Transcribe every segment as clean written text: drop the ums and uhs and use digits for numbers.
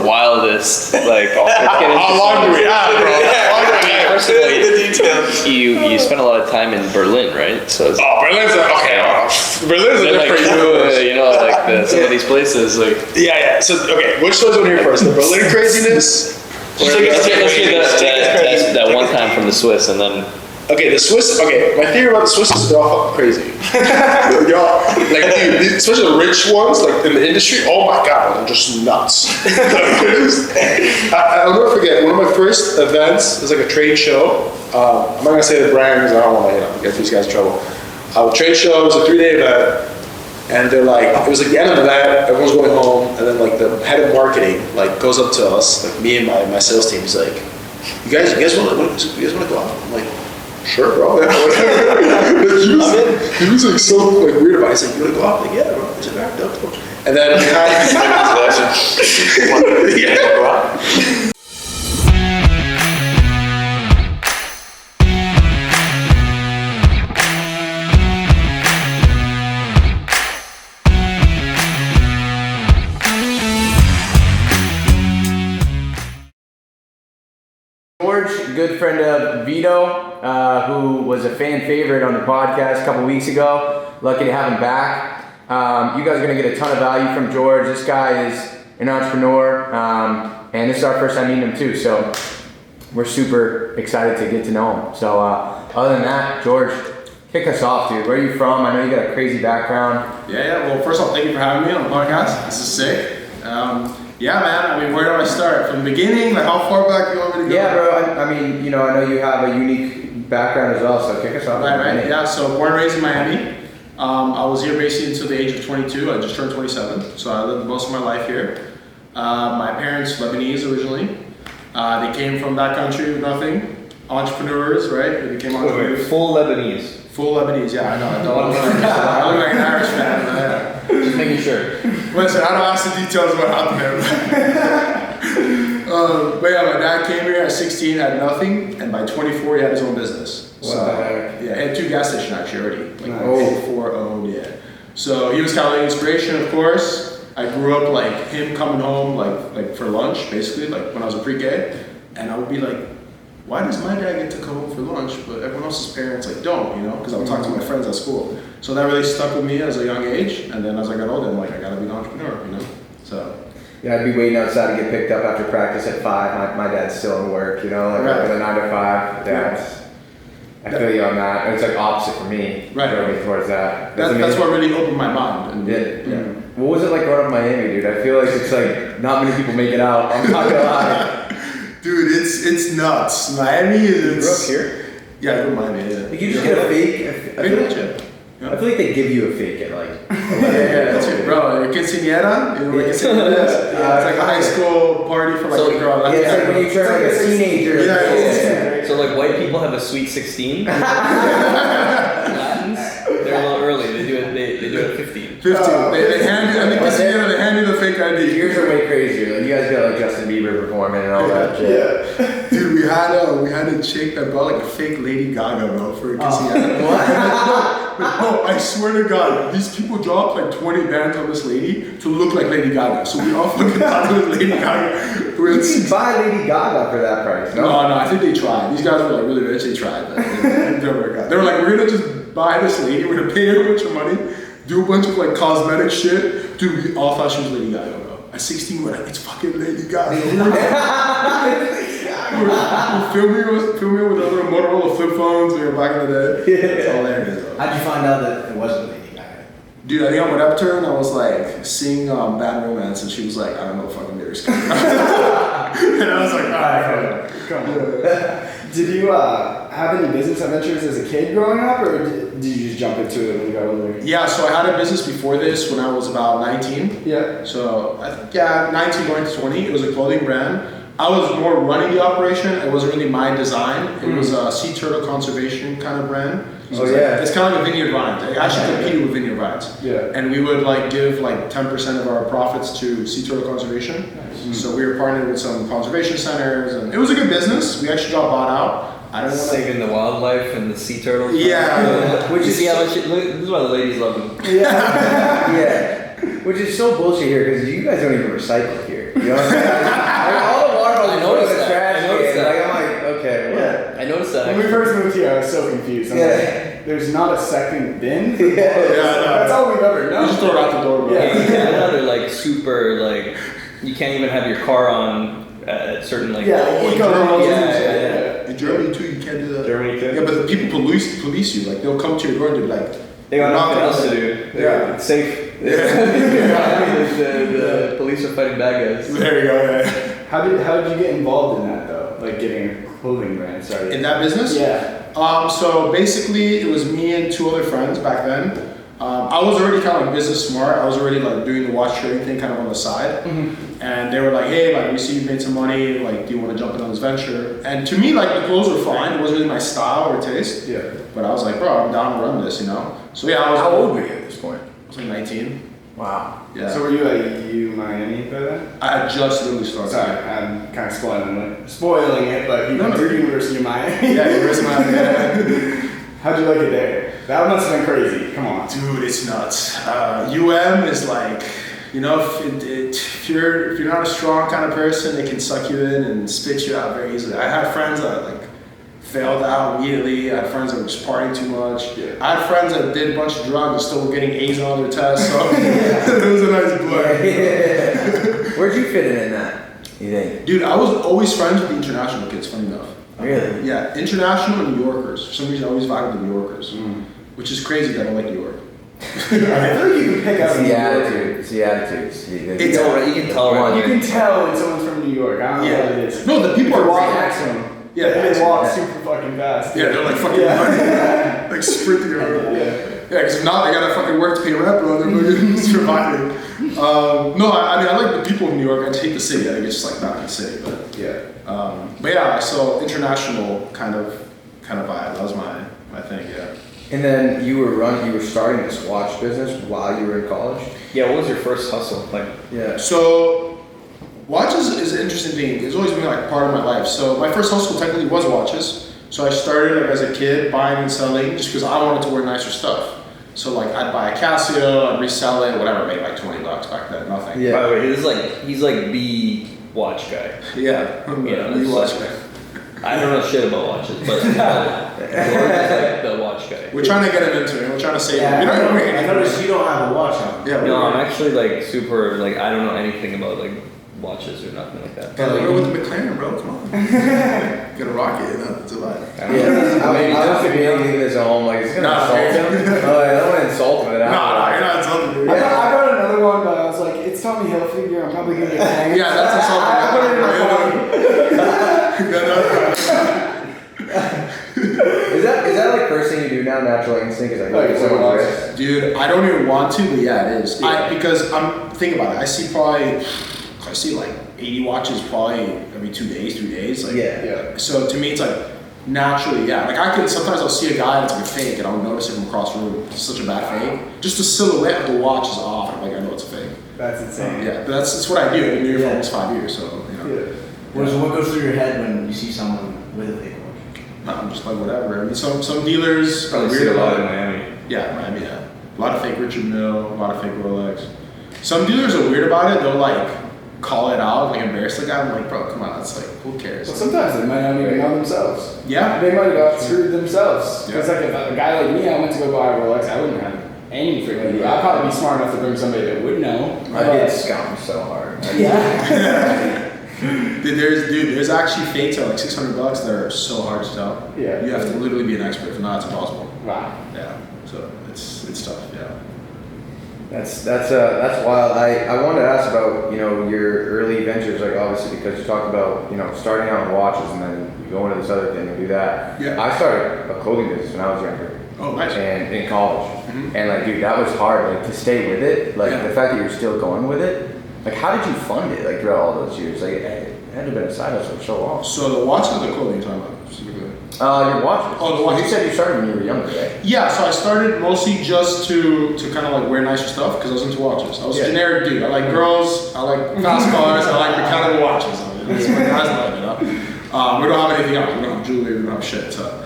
wildest, like, how long do we have, bro? First of all, you spent a lot of time in Berlin, right? So Berlin's okay. Berlin's a like different some of these places, like yeah. So okay, which one's one here first? The Berlin craziness. Let's hear that one time from the Swiss, and then. Okay, the Swiss. Okay, my theory about the Swiss is they're all fucking crazy. Y'all, like, dude, especially the rich ones, like in the industry. Oh my god, they're just nuts. I'll never forget one of my first events. It was like a trade show. I'm not gonna say the brand because I don't want to get these guys in trouble. A trade show. It was a 3-day event, and they're like, it was like the end of the event. Everyone's going home, and then like the head of marketing like goes up to us, like me and my sales team. He's like, you guys want to go out? I'm like. Sure, bro. Yeah, whatever. he was like so like weird about it. He's like, you want to go out? I'm like, yeah, bro. He's like, all right, dope. And then yeah. Good friend of Vito, who was a fan favorite on the podcast a couple weeks ago. Lucky to have him back. You guys are going to get a ton of value from George. This guy is an entrepreneur, and this is our first time meeting him too. So we're super excited to get to know him. So other than that, George, kick us off, dude. Where are you from? I know you got a crazy background. Yeah. Well, first of all, thank you for having me on the podcast. This is sick. Yeah, man. I mean, where do I start? From the beginning? Like, how far back do you want me to go? Yeah, bro. I mean, you know, I know you have a unique background as well, so kick us off. Right. Yeah, so born and raised in Miami. I was here basically until the age of 22. I just turned 27, so I lived most of my life here. My parents, Lebanese originally. They came from that country with nothing. Entrepreneurs, right? They became entrepreneurs. Full Lebanese. Full Lebanese, yeah, I know. I don't look like an Irish man. Yeah. Just making sure. Listen, I don't ask the details of what happened there. But yeah, my dad came here at 16, had nothing, and by 24 he had his own business. Wow. So yeah, he had 2 gas stations actually already. Like 4 owned, yeah. So he was kind of like inspiration, of course. I grew up like him coming home like for lunch, basically, like when I was a pre-K, and I would be like, why does my dad get to come home for lunch, but everyone else's parents like don't, you know? Because I would talk to my friends at school. So that really stuck with me as a young age, and then as I got older, I'm like, I gotta be an entrepreneur, you know? So. Yeah, I'd be waiting outside to get picked up after practice at 5. My dad's still in work, you know, like right. 9 to 5. I feel you on that. And it's like opposite for me. Right. Going towards that. That's what really opened my mind. And yeah. What was it like growing up in Miami, dude? I feel like it's like not many people make it out. I'm not gonna lie. Dude, it's nuts. Miami is. You grew up here? Yeah, I grew up in Miami. Yeah. Like you just get a fake. I feel like they give you a fake at like. Yeah, that's it, bro. Quinceañera, you know what quinceañera is? It's like a high school party for like a girl. Yeah, it's like when you turn like a teenager. Yeah. So like white people have a sweet 16. Latins, they're a little early. They do it at 15. 15. They hand you. I think quinceañera. They hand you the fake ID. Yours are way crazier. Like you guys got like Justin Bieber performing and all that shit. Yeah. Dude, we had a chick that brought like a fake Lady Gaga, bro, for a quinceañera. What? Bro, I swear to God, these people dropped like 20 bands on this lady to look like Lady Gaga. So we all fucking thought it was Lady Gaga. You can buy Lady Gaga for that price, no? No, I think they tried. These guys were like really rich, they tried. But it didn't work out. They were like, we're gonna just buy this lady, we're gonna pay her a bunch of money, do a bunch of like cosmetic shit. Dude, we all thought she was Lady Gaga, bro. At 16, we're like, it's fucking Lady Gaga. We're filming with other Motorola flip phones, we were back in the day. It's hilarious, bro. How'd you find out that it wasn't Lady Gaga? Dude, I think I went up to her and I was like, sing Bad Romance, and she was like, I don't know fucking lyrics. And I was like, alright, come on. Did you have any business adventures as a kid growing up, or did you just jump into it when you got older? Yeah, so I had a business before this when I was about 19. Yeah. So, 19 going to 20. It was a clothing brand. I was more running the operation. It wasn't really my design. It was a sea turtle conservation kind of brand. So it's kind of like a Vineyard Vines. I actually competed with Vineyard Vines. Yeah. And we would like give like 10% of our profits to sea turtle conservation. Nice. So we were partnered with some conservation centers, and it was a good business. We actually got bought out. I don't want saving the wildlife and the sea turtles. Yeah. Which is this is why the ladies love them. Yeah. Yeah. Which is so bullshit here because you guys don't even recycle here. here. You know what I'm saying? Like, all the water bottles I are noticed in the that. trash I noticed can. that. Like, I'm like, okay, well. I noticed that. When we first moved here, I was so confused. I'm Yeah. like, there's not a second bin? For Yeah. bottles. Yeah, That's all we've ever You known. just throw it out the door, bro. Yeah. In Canada, they're like super like you can't even have your car on at certain like Yeah, Oh, eco models yeah, and shit, yeah. In Germany too, you can't do that. Germany too? Yeah, but the people police you. Like they'll come to your door and they'll be like, They got "You're not nothing else to gonna-" do. Yeah. It's safe. Yeah. the police are fighting bad guys. There you go. Yeah. How did you get involved in that though? Like getting a clothing brand started? In that business? Yeah. So basically, it was me and two other friends back then. I was already kind of like business smart. I was already like doing the watch trading thing kind of on the side. Mm-hmm. And they were like, hey, like we see you made some money. Like, do you want to jump in on this venture? And to me, like the clothes were fine. It wasn't really my style or taste. Yeah. But I was like, bro, I'm down to run this, you know? So yeah, I was. How old were you at this point? I was like 19. Wow. Yeah. So were you at Miami by then? I had just literally started. Sorry, I'm kind of spoiling it, but you went to University of Miami. Yeah, University of Miami. Yeah. How'd you like it there? That must have been crazy. Come on. Dude, it's nuts. UM is like, you know, if you're not a strong kind of person, they can suck you in and spit you out very easily. I had friends that like failed out immediately. I had friends that were just partying too much. Yeah. I had friends that did a bunch of drugs and still were getting A's on all their tests. So it was a nice blur. Yeah. Where'd you fit in that, you think? Dude, I was always friends with the international kids, funny enough. Really? Yeah, international and New Yorkers. For some reason, I always vibed with New Yorkers, which is crazy that I don't like New York. I feel like you can pick out It's New the York. attitude. It's the attitudes. It's alright, you can tell right You there. can tell when someone's from New York. I don't know what it is. No, the people are walk great. next to them. Yeah, They walk yeah. super fucking fast. Yeah, they're like fucking running, like sprinting around. Yeah. Yeah, because if not, they gotta fucking work to pay rent, bro. They're fucking surviving. No, I mean, I like the people of New York. I just hate the city. I think it's just like not in the city, but yeah. So international kind of vibe. That was my thing. Yeah. And then you were starting this watch business while you were in college? Yeah, what was your first hustle? Like Yeah. So watches is an interesting thing. It's always been like part of my life. So my first hustle technically was watches. So I started like as a kid buying and selling just because I wanted to wear nicer stuff. So like I'd buy a Casio, I'd resell it, whatever, made like $20 back then, nothing. Yeah. by the way, he's like the watch guy. Yeah. Yeah, You that's watch like- me. I don't know shit about watches, but George is like the watch guy. We're trying to get him into it. We're trying to save him. Yeah, You know what I mean? I noticed you don't have a watch on. Yeah, No, I'm actually like super like I don't know anything about like watches or nothing like that. Yeah, we're with the McLaren, bro. Come on. Get a rocket, you know? It's a vibe. I was debating this at home, like, it's gonna Nah, insult him. I don't want to insult him. You're not insulting me. I got another one, but I was like, it's Tommy Hilfiger. I'm probably gonna get hanged. Yeah, that's insulting. I put it in my phone. Is that like first thing you do now, natural instinct? Is like, Like, look at so someone's watch. wrist? Dude, I don't even want to, but yeah, it is. Because think about it. I see like 80 watches probably every 2 days, 3 days. Like, Yeah. So to me, it's like naturally, yeah. Like sometimes I'll see a guy that's like a fake, and I'll notice it from across the room. It's such a bad fake. Just the silhouette of the watch is off. I'm like, I know it's a fake. That's insane. Yeah, but that's what I do. I've been doing it for almost 5 years, so you know. Yeah. What goes through your head when you see someone with a fake watch? I'm just like whatever. I mean, some dealers are Probably see weird a lot about in it. Miami. Yeah, Miami. Yeah, a lot of fake Richard Mille, a lot of fake Rolex. Some dealers are weird about it. They'll like call it out, like embarrass the guy. I'm like, bro, come on. It's like, who cares? Well, sometimes they might not even know themselves. Yeah. They might have got screwed themselves. Because Yeah. like if a guy like me, I went to go buy a Rolex, I wouldn't have any freaking idea. I'd probably be smart enough to bring somebody that would know. I get scummed so hard. Yeah. There's actually fakes at like $600 that are so hard to tell. Yeah. You have to literally be an expert. If not, it's impossible. Wow. Yeah. So it's tough. Yeah. That's wild. I wanted to ask about, you know, your early ventures, like obviously because you talked about, you know, starting out in watches and then you go into this other thing and do that. Yeah. I started a clothing business when I was younger. Oh, nice. And in college. Mhm. And like, dude, that was hard, like to stay with it. Like Yeah. the fact that you're still going with it. Like how did you fund it, like throughout all those years? Like it had to have been a side hustle for so long. So the watches or the clothing you're talking about specifically? Your watches. Oh, the watches. You said you started when you were younger, right? Yeah, so I started mostly just to kind of like wear nicer stuff because I was into watches. I was a generic dude. I like girls, I like fast cars, I like mechanical watches. I mean, that's what guys like, you know? We don't have anything else. We don't have jewelry, we don't have shit. So,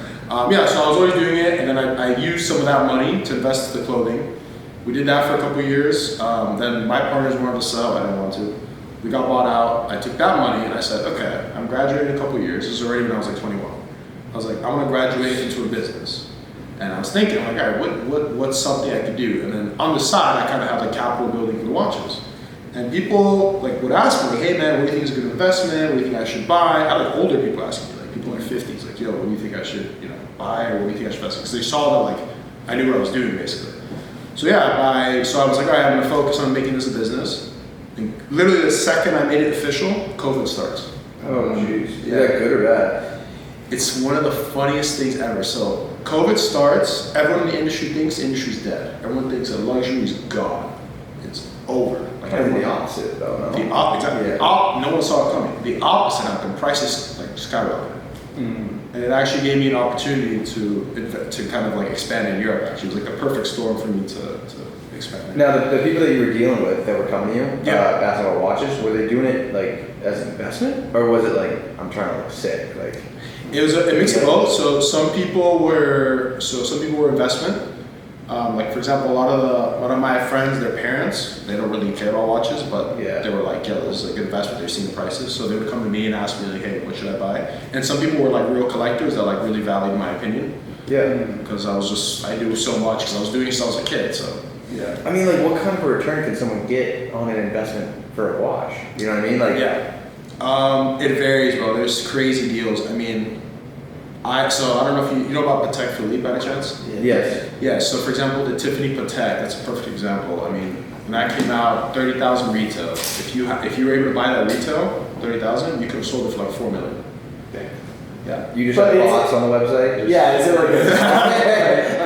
yeah, so I was always doing it, and then I used some of that money to invest in the clothing. We did that for a couple of years. Then my partners wanted to sell, I didn't want to. We got bought out. I took that money and I said, okay, I'm graduating in a couple of years. This is already when I was like 21. I was like, I'm gonna graduate into a business. And I was thinking, like, all right, what's something I could do? And then on the side, I kind of have like capital building for the watches. And people like would ask me, hey man, what do you think is a good investment? What do you think I should buy? I had like older people asking me, like people in their 50s, like, yo, what do you think I should, buy, or what do you think I should invest in? Because they saw that like I knew what I was doing basically. So yeah, I was like, all right, I'm gonna focus on making this a business. And literally the second I made it official, COVID starts. Oh jeez. Is that good or bad? It's one of the funniest things ever. So COVID starts, everyone in the industry thinks the industry's dead. Everyone thinks that luxury is gone. It's over. Like Kind of the opposite though, no? Exactly. Yeah. No one saw it coming. The opposite happened. Prices like skyrocketed. And it actually gave me an opportunity to kind of like expand in Europe. Actually, it was like the perfect storm for me to expand. Now, the people that you were dealing with that were coming to you, Yeah. asking about watches, were they doing it like as an investment, or was it like I'm trying to look sick? Like It was a mix of both. So some people were investment. Like for example, a lot of my friends, their parents, they don't really care about watches, but Yeah. they were like, yo, this is a good investment. They're seeing the prices, so they would come to me and ask me like, hey, what should I buy? And some people were like real collectors that like really valued my opinion. yeah. Because I do so much because I was doing it since I was a kid. So yeah. I mean, like, what kind of a return can someone get on an investment for a watch? You know what I mean? Like, Yeah. It varies, bro. There's crazy deals. I mean, I don't know if you know about Patek Philippe by any chance? Yes. Yeah, so for example, the Tiffany Patek, that's a perfect example. I mean, when that came out, 30,000 retail. If you were able to buy that retail, 30,000, you could have sold it for like 4 million. Yeah. You just But have it's- bots on the website. Yeah, is it like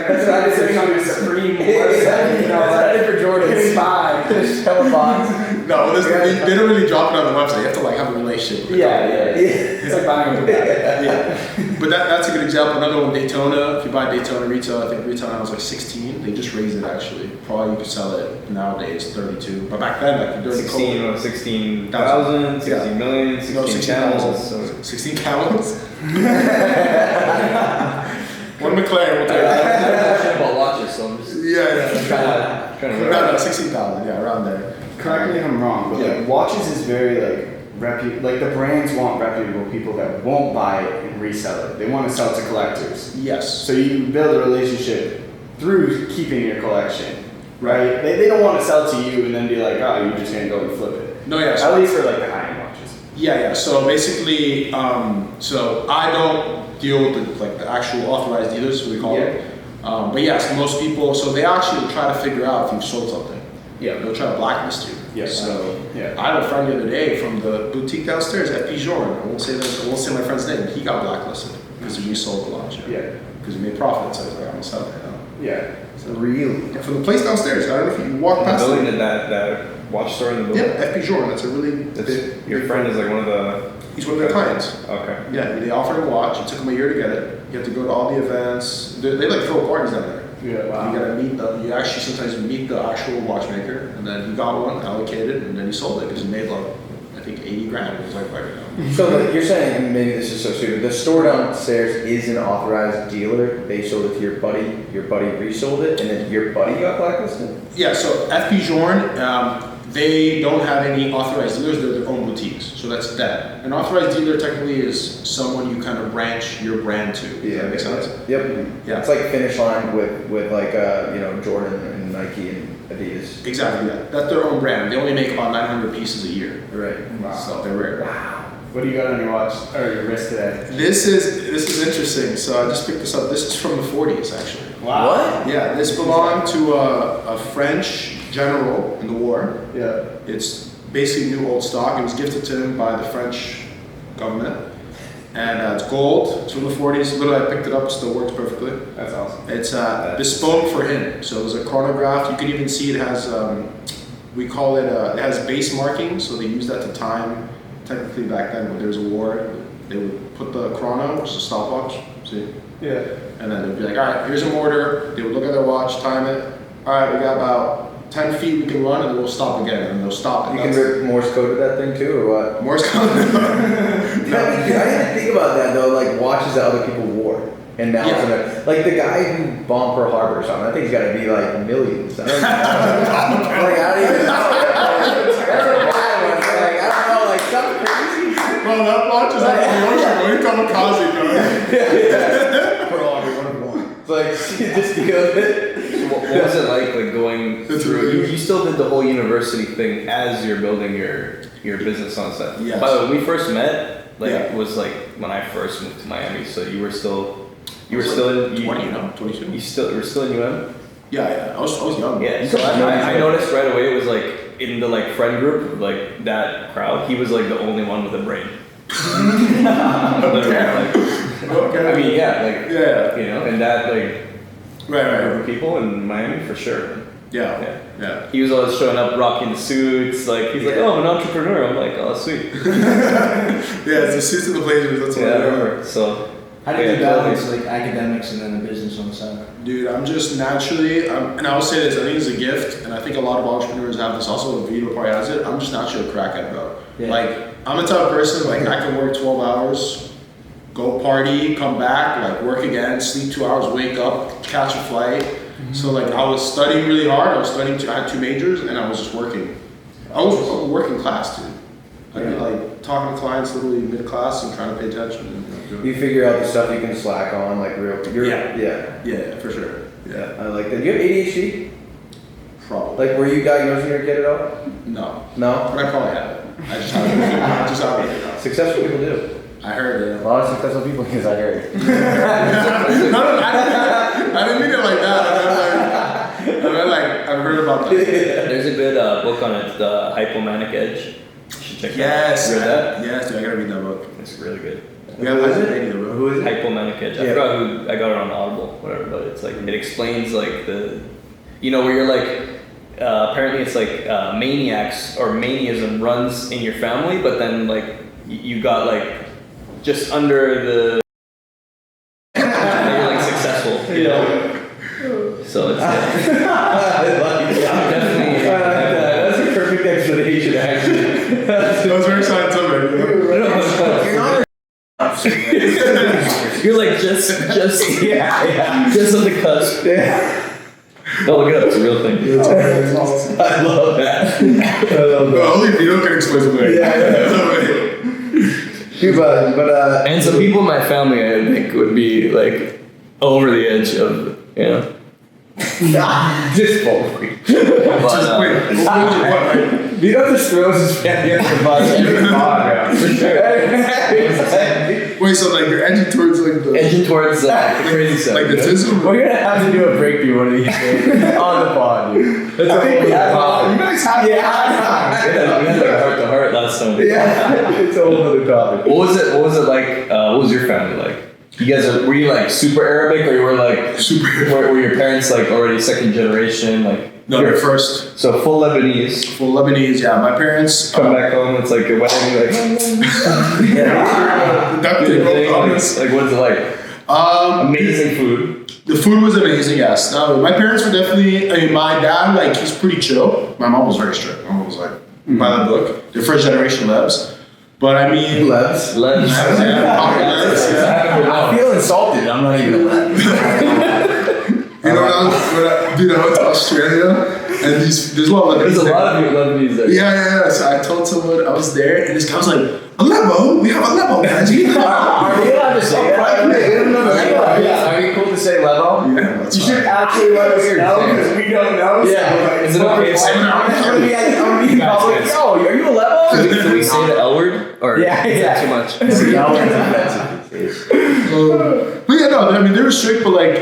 that's what I said, kind of supreme website, Excited for Jordan. it's fine. Just have a box. No, they don't really drop it on the website. You have to like have a relationship with Yeah, it. it's like buying a book. Yeah. But that's a good example. Another one, Daytona. If you buy Daytona retail, I think retail now is like 16. They just raised it actually. Probably you could sell it nowadays 32. But back then, like during 16, COVID, what, 16,000, 16 million, 16 no, 16 camels. camels. 16 camels? One McLaren will take I it. don't know shit about watches, so I'm just Yeah. trying to No, 16,000. Yeah, around there. Correct me if I'm wrong, but like watches is very like like the brands want reputable people that won't buy it and resell it. They want to sell it to collectors. Yes. So you build a relationship through keeping your collection, right? They don't want to sell it to you and then be like, oh, you're just gonna go and flip it. No, yeah. At least for like the high-end watches. Yeah. So basically, so I don't deal with the actual authorized dealers, what we call them. But yes, most people, so they actually try to figure out if you've sold something. Yeah. They'll try to blacklist you. Yeah. So Yeah. I had a friend the other day from the boutique downstairs at Pigeon. I won't say my friend's name. He got blacklisted because he resold the watch. Yeah. Because he made profit. So I was like, I'm gonna sell it. Yeah. Really? Yeah, from the place downstairs. I don't know if you walk The past building it. in that watch store in the building. Yeah, FP Jordan. That's a really That's, your friend is like one of the. He's one of their clients. Okay. Yeah, they offered him a watch. It took him a year to get it. You have to go to all the events. They like throw parties down there. Yeah. You gotta meet you actually sometimes meet the actual watchmaker, and then he got one allocated, and then he sold it because he made like I think 80 grand. It was like right now. So like, you're saying, and maybe this is so stupid, the store downstairs is an authorized dealer. They sold it to your buddy resold it, and then your buddy got blacklisted? Yeah, so FP Jordan, they don't have any authorized dealers. They're their own boutiques, so that's that. An authorized dealer technically is someone you kind of branch your brand to. Does that make sense? Yep. Yeah. It's like Finish Line with like Jordan and Nike and Adidas. Exactly. Yeah, that's their own brand. They only make about 900 pieces a year. Right. Wow. So they're rare. What do you got on your watch or your wrist today? This is interesting. So I just picked this up. This is from the 40s, actually. Wow. What? Yeah, this belonged to a French general in the war. Yeah. It's basically new old stock. It was gifted to him by the French government. And it's gold. It's from the 40s. Literally, I picked it up. It still works perfectly. That's awesome. It's bespoke for him. So it was a chronograph. You can even see it has, we call it, it has base marking. So they use that to time. Technically back then when there was a war, they would put the chrono, which is a stopwatch, see? Yeah. And then they'd be like, all right, here's a mortar. They would look at their watch, time it. All right, we got about 10 feet we can run, and then we'll stop again, and they'll stop it. You can rip Morse code to that thing too, or what? Morse code. I didn't think about that though, like watches that other people wore. And now it's gonna, like the guy who bombed Pearl Harbor or something, I think he's gotta be like millions. I don't even know. Like, I don't even know. That's a bad one. Like, I Bro, that launch is like the ocean, bro. You're kamikaze, bro. For all everyone of one. It's like, just deal with it. What was it like going It's through? really- You still did the whole university thing as you're building your business on set. Yes. By the way, when we first met, like Yeah. it was like when I first moved to Miami. So you were still in 20, no? 22? you were still in UM. Yeah. I was young. Yeah. So I noticed right away it was like in the like friend group, like that crowd. He was like the only one with a brain. Literally, like, Okay. I mean, yeah, like Yeah. you know, and that like Right. group of people in Miami for sure. Yeah. Yeah. Yeah. He was always showing up rocking the suits, like he's like, oh, I'm an entrepreneur. I'm like, oh, sweet. Yeah, it's the suits and the blazers. That's what Yeah, I I remember. remember. So, How do you yeah, balance like academics and then a business on the side? Dude, I'm just naturally, and I will say this, I think it's a gift, and I think a lot of entrepreneurs have this also, Vito probably has it, I'm just naturally a crackhead, bro. Yeah. Like, I'm the type of person, like, I can work 12 hours, go party, come back, like, work again, sleep 2 hours, wake up, catch a flight. So, like, I was studying really hard, I had 2 majors, and I was just working. I was working class, dude. Like talking to clients literally mid-class and trying to pay attention. And, You figure out the stuff you can slack on, like Yeah. yeah. yeah, for sure. Yeah, I like that. Do you have ADHD? probably. Like, were you diagnosing your kid at all? No. No? But I probably have it. I just haven't figured it out. Just haven't figured it out. Successful people do. I heard A it. lot of successful people, because I heard. No, I didn't mean it like that. I meant like I've heard about that. there's a good book on it, the Hypomanic Edge. You should check Yes. it out. You read that? Yes, dude, I gotta read that book. It's really good. We have that radio, bro. Who is it? Hypomanic Edge. I Yeah. forgot who I got it on Audible, whatever. But it's like it explains like the, you know, where you're like. Apparently, it's like maniacs or manism runs in your family, but then like you got like just under the you're like successful, you know. So it's definitely. That's a perfect explanation, actually. That was very scientific. You're like just just on the cusp. Yeah. Oh, look it up. It's a real thing. I love that. Well, only if you don't get explained to me. But And some people in my family, I think, would be like over the edge of, you know. just poultry. But, Vito just throws his family under the bus every pod, for sure. Wait, so like you're edging towards like the edging towards the crazy side. like the you know? tism? We're gonna have to do a breakthrough one of these days on the pod, dude. That's a whole You guys have Yeah, we had like a heart to heart last time. Yeah, it's a whole other topic. What was it like? What was your family like? You guys were you like super Arabic, or you were like Super. Were your parents like already second generation, like? No, they're first. So full Lebanese. Full Lebanese, yeah. My parents Come back home, it's like a wedding, like. Inducted, like what's it like? Amazing food. The food was amazing, yes. No, my parents were definitely, I mean, my dad, like, he's pretty chill. My mom was very strict. My mom was like, by the book. They're first generation Lebs. But I mean, Lebs. Lebs. I feel insulted. I'm not even a Leb. You know, dude, I went to Australia, and there's a lot of Lebanese. There's a lot of Lebanese there. Yeah. So I told someone, I was there, and this guy was like, a Lebo? We have a Lebo, guys. You know? Are we allowed to say that? Are we cool to say Levo? Yeah, that's You fine. should actually let us know because we don't know. Yeah. Is it okay if I'm gonna be in public. Yo, are you a Levo? Can we say the L word? Or Yeah, is yeah. that too much? But yeah, no, I mean, they were strict, but like,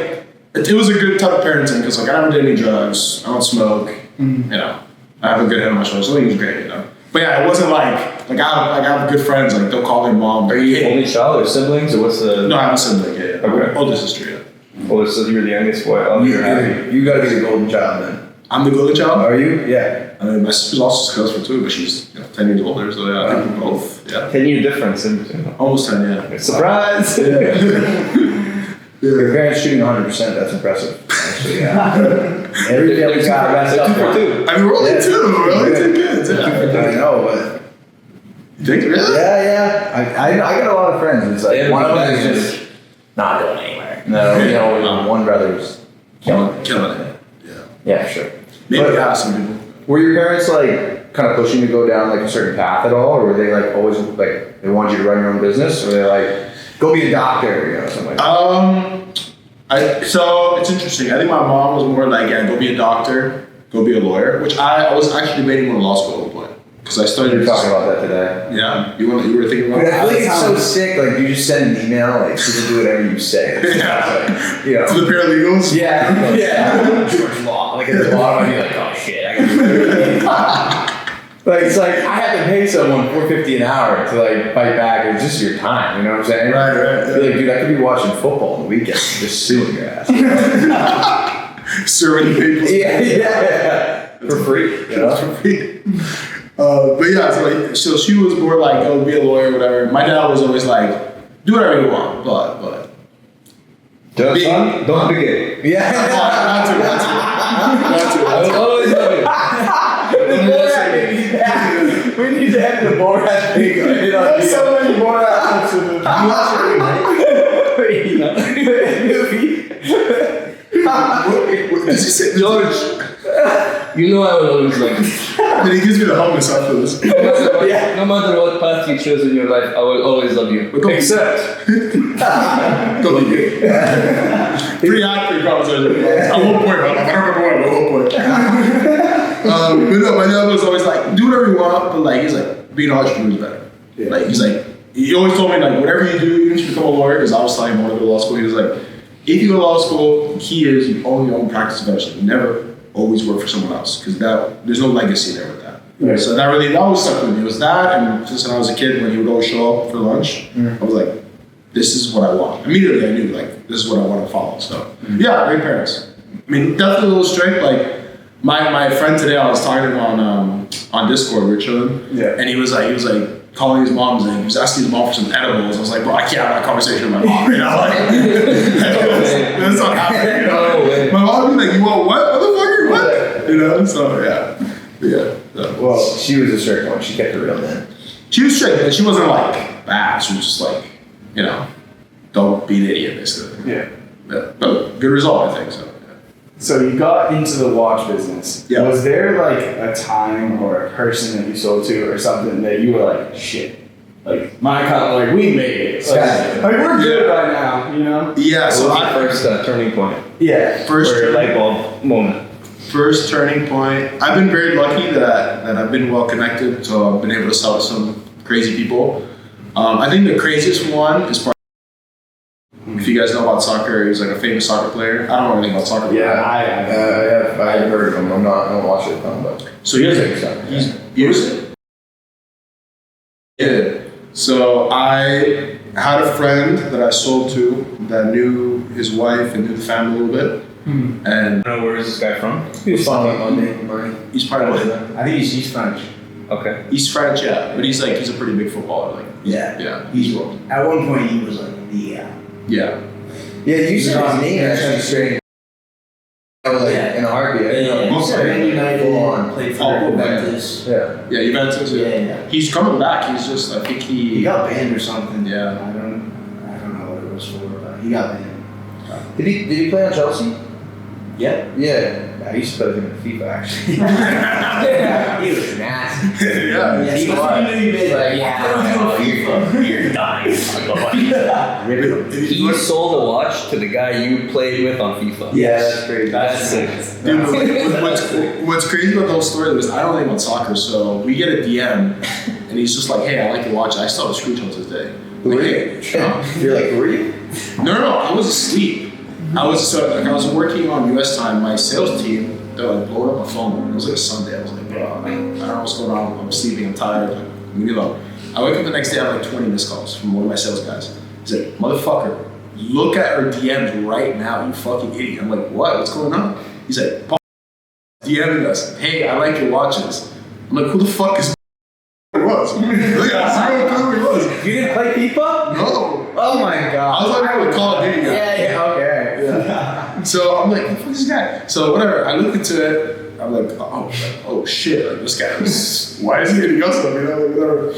it was a good type of parenting because like I never did any drugs, I don't smoke, you know, I have a good head on my shoulders, so it was great, you know. But yeah, it wasn't like I have good friends, like they'll call their mom. Are you only child or siblings, or what's the? No, I have a sibling, yeah. Okay. Oldest sister, yeah. Oh, so you're the youngest boy. Oh, you're happy. You gotta be the golden child then. I'm the golden child. Are you? Yeah. I mean, my sister's also successful too, but she's 10 years older, so yeah, I think we're both, yeah. 10-year difference in between. Almost 10, yeah. Surprise! Your parents shooting 100%. That's impressive. Actually, yeah. Every family's got messed up. 2 for 2. I mean, we're only two, we're only two kids, yeah. I know, but You think, really? yeah. I got a lot of friends. It's like They one of them have is good just not going anywhere. No, you know, one brother's killing it. Killing it, yeah. Yeah, sure. Maybe But- yeah, some people. Were your parents like kind of pushing you to go down like a certain path at all, or were they like always like they wanted you to run your own business, or they like go be a doctor, you know, something like that? So it's interesting. I think my mom was more like, yeah, go be a doctor, go be a lawyer, which I was actually debating going to law school at one point. Because I started. We were talking about that today. Yeah, you were thinking about Dude, that? I feel like it's so sick. Like you just send an email, like people do whatever you say. It's like, you know. To the paralegals? Yeah, yeah. George Law. Like at the bottom, I'd be like, oh shit, I gotta do it. Like it's like I have to pay someone $4.50 an hour to like fight back. It's just your time. You know what I'm saying? Right. You're like, dude, I could be watching football on the weekend, just suing your ass. Serving people. Yeah. For free. You know? For free. But yeah, so she was more like, oh, be a lawyer, whatever. My dad was always like, do whatever you want, but. Don't be gay. Yeah. Not to. I will always love you. The Borat, we need to have the Borat thing. There's so many Borat clips of What did you say? George, you know I will always love you. And he gives me the hummus after this. No matter what path you choose in your life, I will always love you. Except. Go be gay. Pretty accurate conversation. At one point, I don't remember what, at one point. But no, my dad was always like, do whatever you want, but like, he's like, being an entrepreneur is better. Yeah. Like, he's like, he always told me, like, whatever you do, even if you become a lawyer, because I was telling him I want to go to law school, he was like, if you go to law school, key is you own your own practice eventually. Never always work for someone else, because there's no legacy there with that. Right. So that always stuck with me. It was that, and since when I was a kid, when he would always show up for lunch, I was like, this is what I want. Immediately I knew, like, this is what I want to follow. So, yeah, great parents. I mean, definitely a little strict. Like, my friend today, I was talking to him on Discord, we were chilling, and he was like, calling his mom's name. He was asking his mom for some edibles. I was like, bro, I can't have that conversation with my mom right now. Like, that's not happening, you know? My mom would be like, you want what? Motherfucker, what? You know? So, yeah. So. Well, she was a strict one. She kept it real, man. She was strict, but she wasn't like bad. She was just like, you know, don't be an idiot, basically. Yeah. But good result, I think, so. So you got into the watch business. Yeah. Was there like a time or a person that you sold to or something that you were like, shit, like my kind, like we made it. Like we're good right now, you know? Yeah, so What was the first turning point? Yeah. Or light bulb moment? First turning point. I've been very lucky that I've been well connected, so I've been able to sell to some crazy people. I think the craziest one is probably, if you guys know about soccer, he's like a famous soccer player. I don't know anything about soccer. Yeah, I've heard of him. I don't watch it, but. So he's yeah. So I had a friend that I sold to that knew his wife and knew the family a little bit. And I don't know, where is this guy from? He's Monday. he's probably I think he's French. Okay. he's French, yeah, but he's a pretty big footballer. Like, Yeah. he's At one point, he was like, yeah. yeah. Yeah, you said his name actually straight. Like in a heartbeat. Man United, on. played Oh, for man. Juventus. Yeah. Yeah, Juventus. Yeah. He's coming back. He's just, I think He got banned or something. Yeah. I don't know what it was for, but he got banned. Did he play on Chelsea? Yeah. Yeah. I used to play with him in FIFA actually. He was nasty. yeah. Yeah, he was. Like, You're dying. He sold a watch to the guy you played with on FIFA. Yeah, that's great. That's sick. Dude, what's crazy about the whole story is I don't think about soccer, so we get a DM, and he's just like, hey, I like your watch. I still have a screenshot to this day. Who are Like, you? hey, You're like, who are you? No, I was asleep. I was working on US time. My sales team, they're like blowing up my phone. It was like a Sunday. I was like, bro, I don't know what's going on. I'm sleeping. I'm tired. Like, leave me alone. I wake up the next day. I have like 20 missed calls from one of my sales guys. He's like, motherfucker, look at our DMs right now. You fucking idiot. I'm like, what? What's going on? He's like, Paul, DMing us. Hey, I like your watches. I'm like, who the fuck is? It was. Look at zero clue who he was. You didn't play FIFA? No. Oh my god. I was like, with Call of Duty guy. Okay. Yeah. So I'm like, who the fuck is this guy? So whatever, I look into it, I'm like, oh shit, like this guy was, why is he hitting us up, you know, like whatever.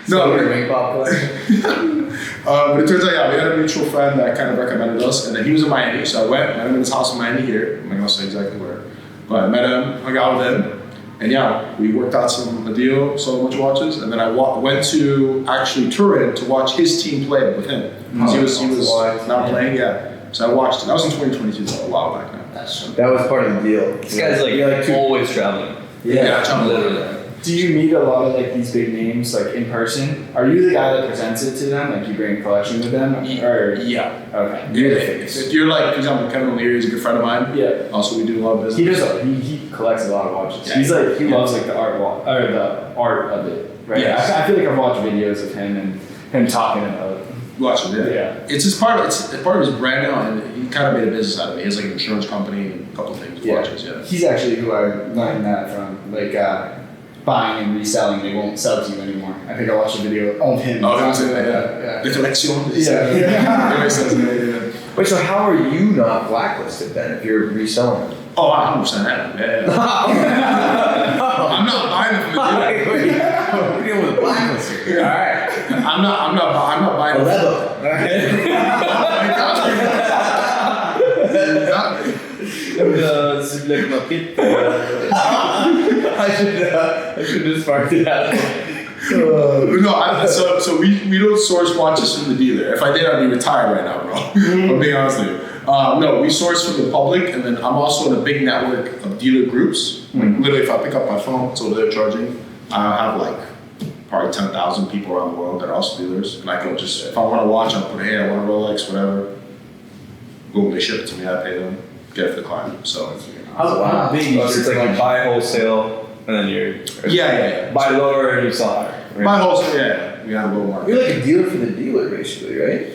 No, ring pop collection. but it turns out, yeah, we had a mutual friend that kind of recommended us, and then he was in Miami, so I went, met him in his house in Miami here, I'm not gonna say exactly where, but I met him, hung out with him, And yeah, we worked out a deal, sold a bunch of watches, and then I went to actually Turin to watch his team play with him. He was not playing, So I watched it. That was in 2022, though, a while back now. That was part of the deal. This guy's like always traveling. Literally. Do you meet a lot of like these big names like in person? Are you the guy that presents it to them? Like you bring a collection with them? Or Yeah. okay. If you're like, for example, Kevin O'Leary is a good friend of mine. Yeah. Also, we do a lot of business. He collects a lot of watches. Yeah. He's like he loves like the art of it. Right. Yes. I feel like I've watched videos of him and him talking about it. Watch it, Yeah. It's just part of his brand now, and he kind of made a business out of it. He has like an insurance company and a couple of things. Watches, He's actually who I learned that from. Like buying and reselling, they won't sell to you anymore. I think I watched a video of him. Oh, talking that was about that. The collection. Yeah. Wait, so how are you not blacklisted then if you're reselling them? Oh, I 100% am. Yeah. I'm not buying them from the dealer. We're dealing with a blacklist here. All right. I'm not buying them. I should just sparked it out. So we don't source watches from the dealer. If I did, I'd be retired right now, bro. I'm being honest with you. No, we source from the public, and then I'm also in a big network of dealer groups. Like literally, if I pick up my phone, it's over there charging. I have like probably 10,000 people around the world that are also dealers, and I can just, if I want to watch, I'll put, hey, I want a Rolex, whatever. Boom, they ship it to me. I pay them, get it for the client. So How big So is it's your like you collection? buy wholesale and then you're yeah. buy lower and you sell higher. Right? My wholesale, we have a little market. You're like a dealer for the dealer, basically, right?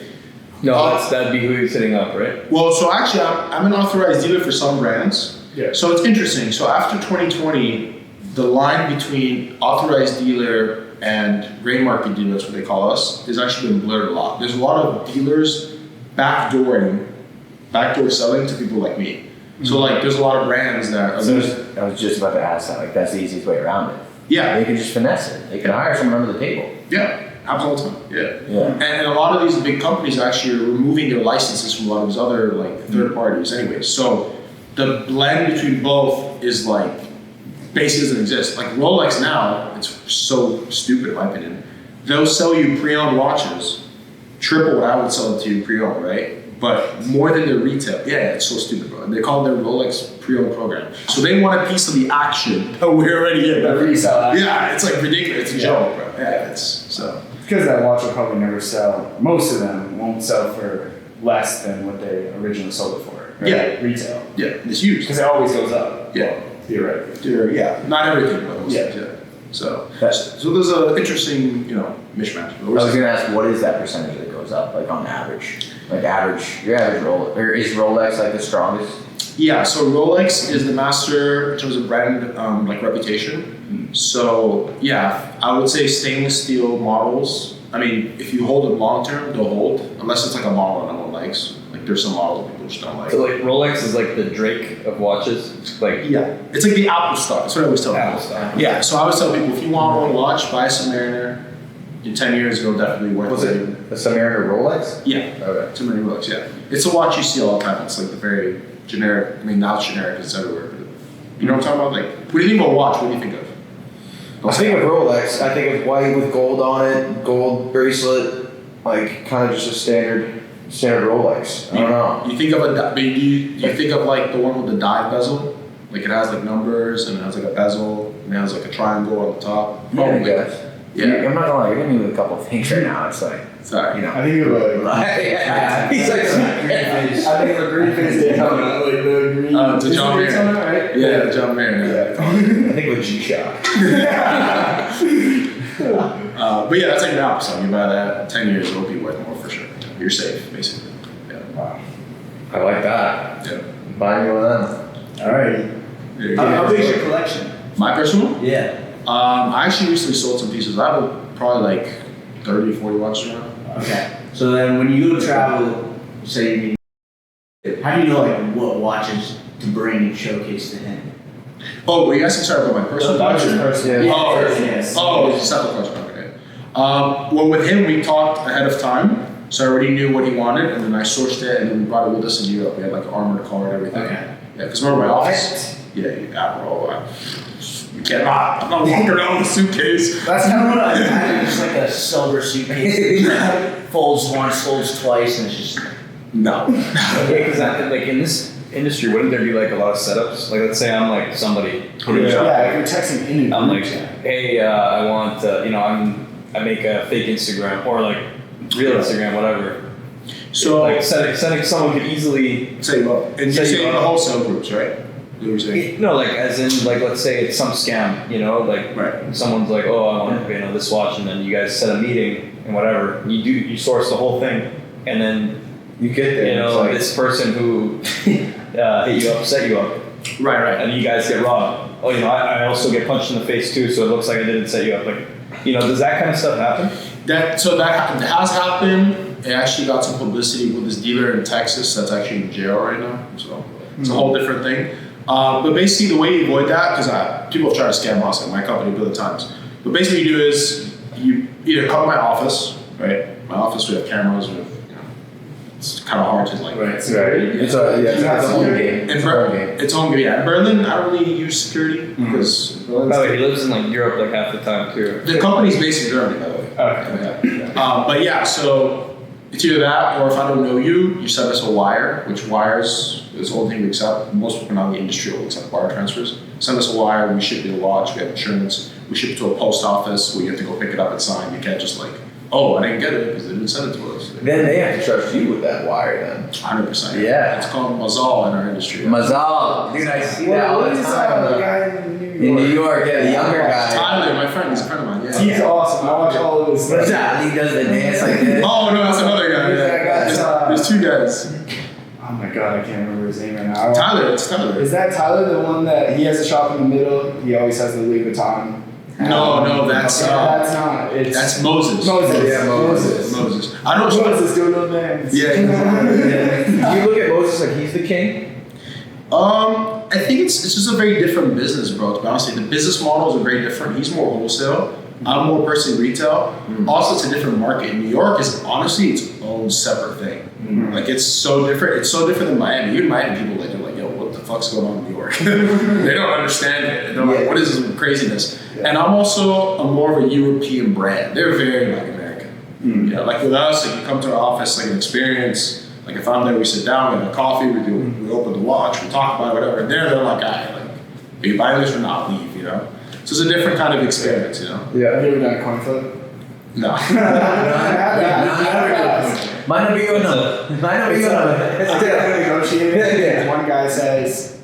No, that'd be who you're setting up, right? Well, so actually, I'm an authorized dealer for some brands. Yeah. So it's interesting. So after 2020, the line between authorized dealer and gray market dealer, that's what they call us, has actually been blurred a lot. There's a lot of dealers backdoor selling to people like me. So like, there's a lot of brands that. I was just about to ask that. Like, that's the easiest way around it. Yeah. They can just finesse it. They can hire someone under the table. Yeah, absolutely. Yeah. Yeah. And a lot of these big companies actually are removing their licenses from a lot of these other like third parties anyway. So the blend between both is like basically doesn't exist. Like Rolex now, it's so stupid in my opinion. They'll sell you pre-owned watches, triple what I would sell it to you pre-owned, right? But more than their retail. Yeah, it's so stupid, bro. They call it their Rolex pre-owned program. So they want a piece of the action that we're already in. The resale action. Yeah, it's like ridiculous. It's a joke, bro. Yeah, it's so. Because that watch will probably never sell. Most of them won't sell for less than what they originally sold it for. Right? Yeah. Retail. Yeah, it's huge. Because it always goes up. Yeah. Theoretically. Yeah, not everything, but most Yeah. things, yeah. So there's an interesting, mismatch. I was gonna ask, what is that percentage that goes up, like on average? Like your average Rolex, or is Rolex like the strongest? Yeah, so Rolex is the master in terms of brand reputation. So yeah, I would say stainless steel models. I mean, if you hold them long term, they'll hold, unless it's like a model that no one likes. Like there's some models that people just don't like. So like Rolex is like the Drake of watches. It's like Yeah, it's like the Apple stock. That's what I always tell Apple people. stock. Yeah, so I always tell people if you want one watch, buy a Submariner. In 10 years, it'll definitely worth Was it a Submariner Rolex? Yeah. Okay. Too many Rolex, yeah. It's a watch you see all the time. It's like the very generic, I mean, now it's generic, it's everywhere. But you know what I'm talking about? Like, what do you think of a watch? What do you think of? I think of Rolex. I think of white with gold on it, gold bracelet, like kind of just a standard Rolex. I don't know. You think of you think of like the one with the dive bezel? Like it has like numbers and it has like a bezel and it has like a triangle on the top. Yeah, I guess. Yeah. I'm not gonna lie, you're hitting me with a couple of things right now. It's like, Sorry. you know. I think of He's like, I think of a green face day coming out, like the green. To John Is it Mayer. right? Yeah, the John Mayer. I think with G-Shock. But yeah, that's like an Apple stock. You buy that, 10 years, it'll be worth more for sure. You're safe, basically. Yeah. Wow. I like that. Yeah. Buy me one of them. Alright. There you How go. big is your collection? My personal? Yeah. I actually recently sold some pieces. I have probably like 30, 40 watches around. Okay. So then when you go travel, say you need, how do you know like what watches to bring and showcase to him? Oh, were you asking sorry about my personal collection? Yeah. Oh, Yes. oh, it's a separate question. Okay. Well, with him, we talked ahead of time, so I already knew what he wanted, and then I sourced it, and then we brought it with us in Europe. We had like an armored car and everything. Okay. Yeah, because remember my office. Yeah, Apple. You cannot. I'm not walking around with a suitcase. That's kind of what I imagine. Just like a silver suitcase that folds once, folds twice, and it's just No. Yeah, because like in this industry, wouldn't there be like a lot of setups? Like, let's say I'm like somebody. Yeah, if you're texting in I'm like, hey, I want, I make a fake Instagram or like real Instagram, whatever. So like sending someone could easily say what? And you're saying the wholesale groups, right? You were saying? No, like as in like let's say it's some scam, like Right. someone's like, oh, I want this watch, and then you guys set a meeting and whatever. You source the whole thing, and then You get there. it's like, this person who hit you up, set you up, Right. and you guys get robbed. Oh, I also get punched in the face too, so it looks like I didn't set you up. Like, does that kind of stuff happen? That has happened. It actually got some publicity with this dealer in Texas that's actually in jail right now. So it's a whole different thing. But basically, the way you avoid that, because people have tried to scam us at my company a billion times. But basically, what you do is you either come to my office, right? My office, we have cameras. It's kind of hard to like. Right. It's a home game. It's home game. Yeah. In Berlin, I don't really use security because. By the way, he lives in like Europe like half the time too. The company's based in Germany, by the way. Okay. But yeah, so it's either that, or if I don't know you, you send us a wire, which wires is the only thing we accept. Most people in the industry will accept wire transfers. Send us a wire, we ship you a watch, we have insurance, we ship it to a post office where you have to go pick it up and sign. You can't just like, oh, I didn't get it because they didn't send it to us. Then they have to trust you with that wire then. 100%. Yeah. It's called mazal in our industry. Mazal. Dude, I see that all the time. In New York, the younger guy. Tyler, my friend, he's a friend of mine. Yeah. He's awesome. I watch all of his stuff. What's that? He does the dance like this. Oh, no, that's another guy. Who's that guy? There's two guys. Oh my god, I can't remember his name right now. Tyler, it's Tyler. Is that Tyler, the one that he has a shop in the middle? He always has the Louis Vuitton. No, that's that's not. that's Moses. Moses. Yeah, Moses. Moses. I don't know. Moses doing those names. Yeah. You look at Moses like he's the king? I think it's just a very different business, bro. To be honest, the business models are very different. He's more wholesale. I'm more personally retail. Also, it's a different market. New York is honestly its own separate thing. Like it's so different. It's so different than Miami. Even Miami people they're like, yo, what the fuck's going on in New York? They don't understand it. They're like, what is this craziness? Yeah. And I'm also more of a European brand. They're very like American. Like with us, like you come to our office, like an experience. Like if I'm there, we sit down, we have a coffee, we open the watch, we talk about it, whatever. And they're like, are you buying this or not? Leave, So it's a different kind of experience, Yeah. Have you ever done a coin flip? No. Might not be enough. It's negotiating. One guy says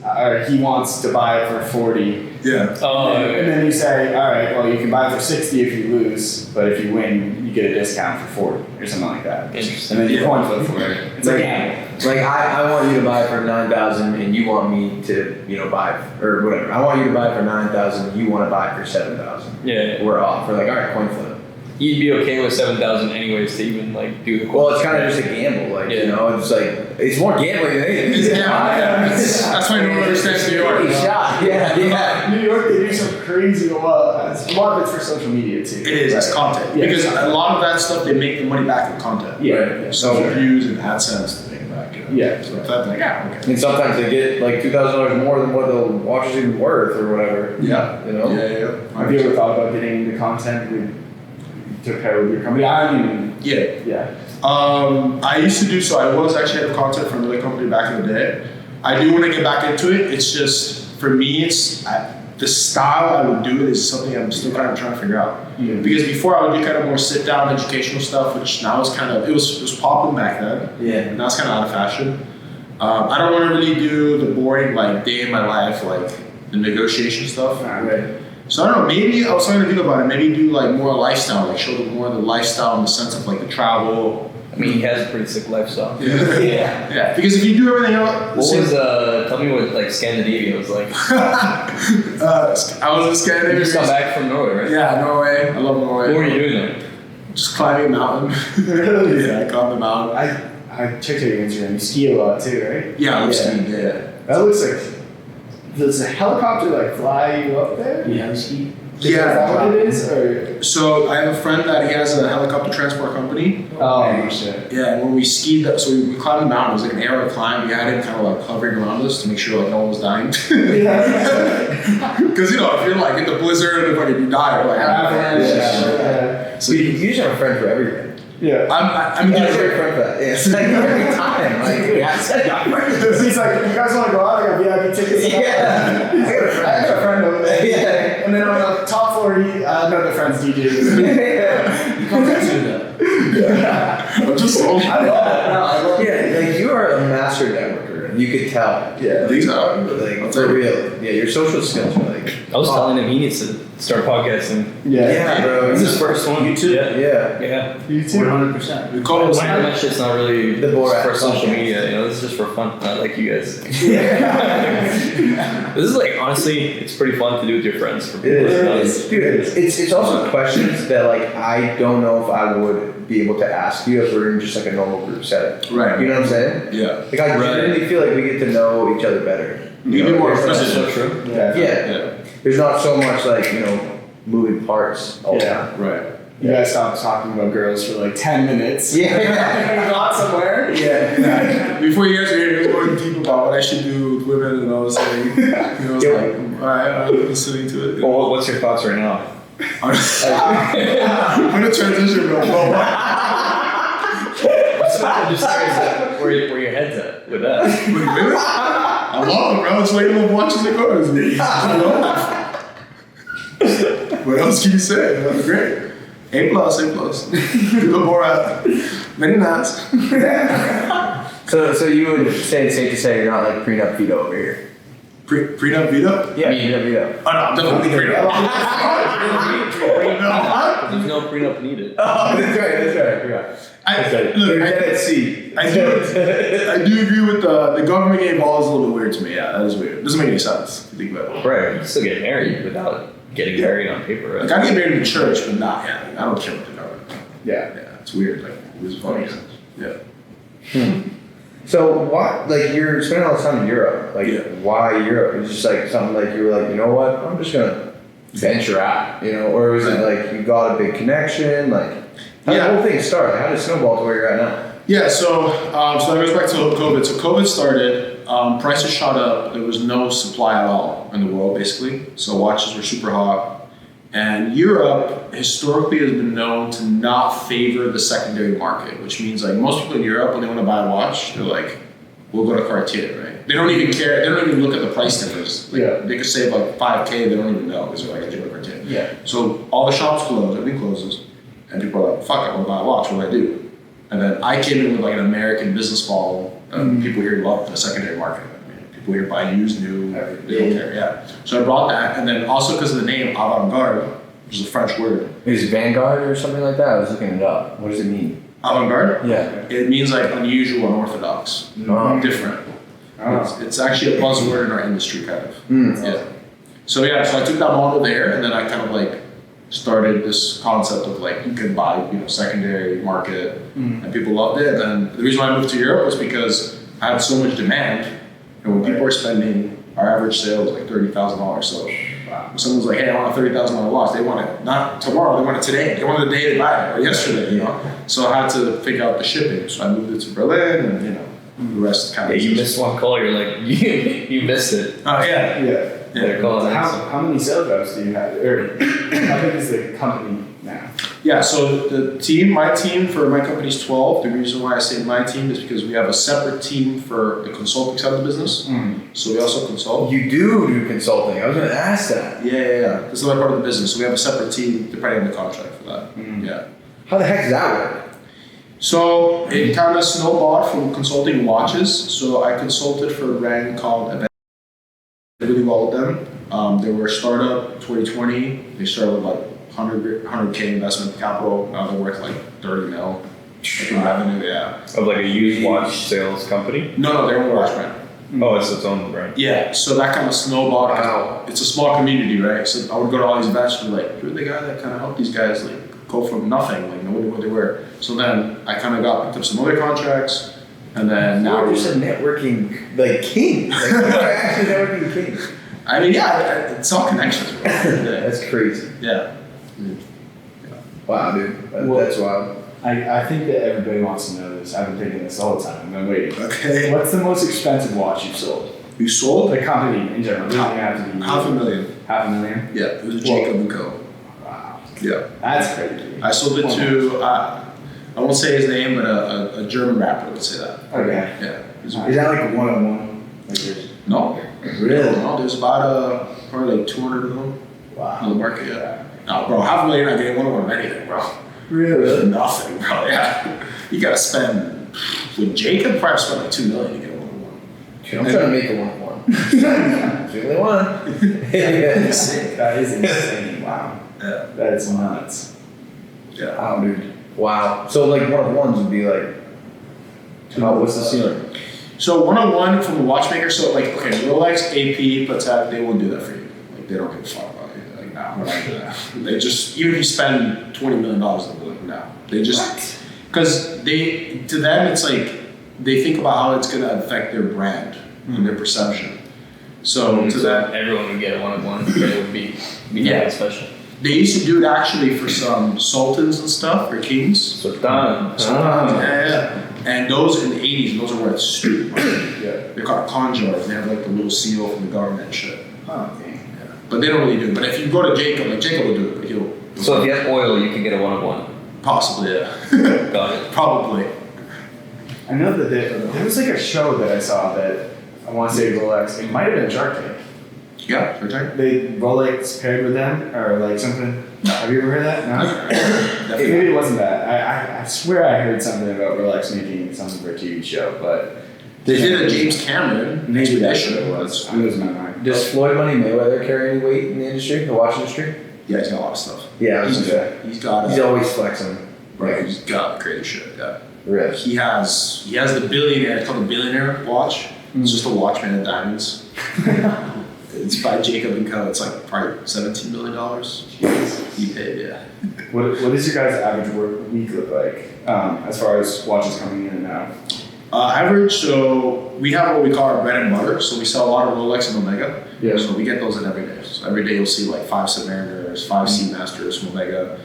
he wants to buy it for 40. Yeah. And then you say, all right, well, you can buy it for 60 if you lose, but if you win, you get a discount for 40 or something like that. Interesting. And then you coin flip for it. It's like a gamble. Like I want you to buy for 9,000 and you want me to buy or whatever. I want you to buy for 9,000 and you want to buy for 7,000. Yeah. We're off. We're like, all right, coin flip. You'd be okay with 7,000 anyways to even like do the. Well, it's kind of just a gamble, like it's like it's more gambling than anything. That's why you don't understand New York. Shot. Yeah. New York, they do some crazy. A lot of it's for social media too. It is. It's content because a lot of that stuff they make the money back in content. Yeah. So views and AdSense to make it back. Yeah. So if that's like okay. And sometimes they get like $2,000 more than what the watch is even worth or whatever. Yeah. Yeah. Have you ever thought about getting into content to pair with your company? Yeah. I used to do so. I was actually head of content for another company back in the day. I do want to get back into it. It's just for me, the style I would do it is something I'm still kind of trying to figure out. Because before I would do kind of more sit down educational stuff, which now is kind of it was popping back then. Yeah. And now it's kind of out of fashion. I don't want to really do the boring like day in my life, like the negotiation stuff. Right. So I don't know, maybe I was trying to think about it, maybe do like more lifestyle, like show them more of the lifestyle in the sense of like the travel. I mean, he has a pretty sick lifestyle. Yeah. Because if you do everything else. Tell me what like Scandinavia was like. I was in Scandinavia. You just got back from Norway, right? Yeah, Norway. I love Norway. What were you doing there? Just climbing a mountain. Yeah, I climbed the mountain. I checked out your Instagram. You ski a lot too, right? Yeah, I'm skiing, yeah. That looks like. Does a helicopter like fly you up there? Yeah, we ski. Is that what it is? Or? So I have a friend that he has a helicopter transport company. Oh, shit. Yeah, and when we skied, so we climbed the mountain. It was like an aerial climb. We had him kind of like hovering around us to make sure like no one was dying. Because you know, if you're like in the blizzard and like if you die, you're like Yeah. So you usually have a friend for everything. Yeah. I'm You have a great friend for that. Yeah. It's like every time. Like, yeah, I said He's like, you guys want to go out? I got VIP tickets. Yeah. I got a friend over there. Yeah. And then on the top floor, another friend's DJing. You come back to them. I'm just so I love it. Yeah, like you are a master networker. You could tell. Yeah. these are Like for real. Yeah, your social skills are like. I was telling him he needs to start podcasting. Yeah. bro. This is his first one. You too. Yeah. Yeah. Yeah. You too. 100%. we call it That shit's not really The Borat. for social media, you know, this is just for fun. Not like you guys. This is like, honestly, it's pretty fun to do with your friends. For It people. is. Dude, it's also questions that like I don't know if I would be able to ask you if we're in just like a normal group setting. Right. You know what I'm saying? Yeah. Like I Right. genuinely feel like we get to know each other better. You be more There's not present. so- True. Yeah. Yeah. There's not so much like, you know, moving parts all the time. Right. You guys stopped talking about girls for like 10 minutes. Yeah. You got somewhere? Yeah. Before you guys were here, he was going deep about what I should do with women, and I was like, I was like, alright, I'm listening to it. Well, what's your thoughts right now? I'm gonna transition real slow. Just curious where your head's at with that. With women? I love it, bro. It's like I love watching the cars. What else can you say? That's great. A plus, A plus. Good Borat. Very nice. So you would say it's safe to say you're not like prenup veto over here? Prenup, veto? Yeah, prenup veto. Oh no, I'm definitely prenup. There's no prenup needed. Oh, that's right. Yeah. Look, at sea. I do agree with the government getting involved is a little bit weird to me. Yeah, that is weird. Doesn't make any sense if you think about it. Right, you can still get married without getting married on paper, right? Like I get married in the church, but not. Yeah, I don't care what the government. Yeah. Yeah, it's weird. Like it was funny. Yeah. So why, like you're spending all this time in Europe, like Yeah. why Europe? It was just like something like you were like, you know what, I'm just gonna venture out, you know? Or was it like you got a big connection? Like how did Yeah. the whole thing start? Like, how did it snowball to where you're at now? Yeah, so that goes back to COVID. So COVID started, prices shot up. There was no supply at all in the world, basically. So watches were super hot. And Europe historically has been known to not favor the secondary market, which means like most people in Europe, when they want to buy a watch, they're like, we'll go to Cartier, right? They don't even care. They don't even look at the price difference. Like, Yeah. They could save like $5K, they don't even know because they're like, I go to Cartier. Yeah. So all the shops close, everything closes, and people are like, fuck, I want to buy a watch, what do I do? And then I came in with like an American business model. People here love the secondary market. I mean, people here buy used, new, they don't care, yeah. So I brought that, and then also because of the name Avant Garde, which is a French word. Is it Vanguard or something like that? I was looking it up. What does it mean? Avant Garde? Yeah. It means like unusual, unorthodox, different. It's actually a buzzword in our industry, kind of. Yeah. So yeah, so I took that model there, and then I kind of like started this concept of like you can buy, secondary market, and people loved it. And then the reason why I moved to Europe was because I had so much demand, and when people are spending, our average sale was like $30,000. So when someone's like, hey, I want a $30,000 watch, they want it not tomorrow, they want it today. They want it the day they buy it, or yesterday, So I had to figure out the shipping. So I moved it to Berlin, and the rest kind of. Yeah, you missed one call, you're like, you missed it. Oh yeah. Yeah. They're calling us. How many sales reps do you have? Or how big is the company now? Yeah, so my team for my company is 12. The reason why I say my team is because we have a separate team for the consulting side of the business. So we also consult. You do consulting. I was gonna ask that. Yeah. This is another part of the business. So we have a separate team depending on the contract for that. Yeah. How the heck does that work? So it kind of snowballed from consulting watches. So I consulted for a brand called Avant. Did really well with them. They were a startup 2020. They started with like 100K investment capital. Now they're worth like 30 mil in revenue. Yeah. Of like a used watch sales company? No, they're a watch brand. Oh, it's its own brand. Yeah, so that kind of snowballed. Wow. It's a small community, right? So I would go to all these events and be like, you're the guy that kind of helped these guys like go from nothing, like nobody knew what they were. So then I kind of picked up some other contracts, and then now You're just a networking like king. Like, you're actually networking king. I mean, yeah, it's all connections, bro. That's crazy. Yeah. Wow, dude. That's wild. I think that everybody wants to know this. I've been thinking this the whole time. I've been waiting. Okay. What's the most expensive watch you've sold? You sold? The company in general. Doesn't have to be $500,000. $500,000? Yeah, it was Jacob and Co. Wow. Yeah. That's crazy. I sold it to, I won't say his name, but a German rapper would say that. Okay. Yeah. Is that like a one-on-one? Like there's No. Really? No, there's about probably like 200 of them on the market. Yeah. No, bro, $500,000 not getting one of anything, bro. Really? Nothing, bro. Yeah. You gotta spend, with Jacob, probably spend like $2 million to get a one-on-one. I'm trying to make a one-on-one. It's the only one. Sick. That is insane. Wow. Yeah. That is nuts. Yeah. Wow, dude. Wow. So like one-on-ones would be like, what's the ceiling? So one-on-one from a watchmaker, so like, okay, Rolex, AP, Patek, they won't do that for you. Like, they don't give a fuck about it. Like, nah, we're not doing that. They just, even if you spend $20 million, they'll be like, no. They just, because to them, it's like, they think about how it's going to affect their brand and their perception. So to that, everyone would get a one-on-one, but it would be yeah, special. they used to do it actually for some sultans and stuff, or kings. Sultan. Yeah. And those in the 80s, those are worth stupid money. Yeah. They're called conjures. They have like the little seal from the government and shit. Oh, okay. Yeah. But they don't really do it. But if you go to Jacob, like Jacob will do it. But he'll So if you have oil, you can get a one-on-one. possibly, yeah. Got it. Probably. I know that there was like a show that I saw that I want to say Rolex. It might have been Shark Tank. Yeah, for time. They Rolex paired with them or like something. Have you ever heard that? No. Maybe it wasn't that. I swear I heard something about Rolex making something for a TV show, but They did a James Cameron maybe that expedition. show was. I'm losing my mind. Does Floyd Money Mayweather carry any weight in the industry, the watch industry? Yeah, he's got a lot of stuff. Yeah, I was gonna say. He's got. He's always flexing. Right. He's got crazy shit. Yeah. Really? He has the billionaire. It's called the billionaire watch. It's just a watch made of diamonds. It's by Jacob and Co. It's like probably $17 million. He paid, yeah. What does your guys' average work week look like as far as watches coming in and out? Average, so we have what we call our bread and butter. So we sell a lot of Rolex and Omega. Yeah. So we get those in every day. So every day you'll see like 5 Submariners, 5 Seamasters from Omega.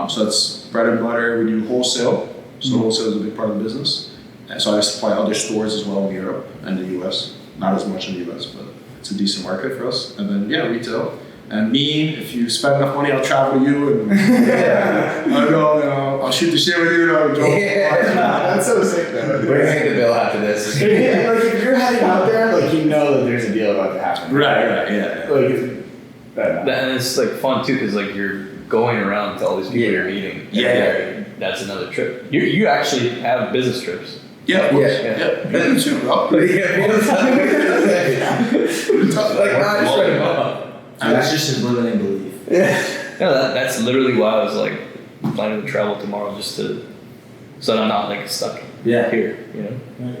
So that's bread and butter. We do wholesale. So wholesale is a big part of the business. And so I supply other stores as well in Europe and the US. Not as much in the US, but it's a decent market for us. And then, yeah, retail. And me, if you spend enough money, I'll travel to you and I'll go and I'll shoot the shit with you and I'll go. That's so sick, though. We're gonna make the bill after this. Like if you're heading out there, like you know that there's a deal about to happen. Right, yeah. Like And it's like fun too, because like you're going around to all these people you're meeting. Yeah. That's another trip. You actually have business trips. Yeah, of course. Yeah. Yeah. Me too, bro. That's just his limiting belief. No, that's literally why I was like planning to travel tomorrow, just to so I'm not like stuck here, you know.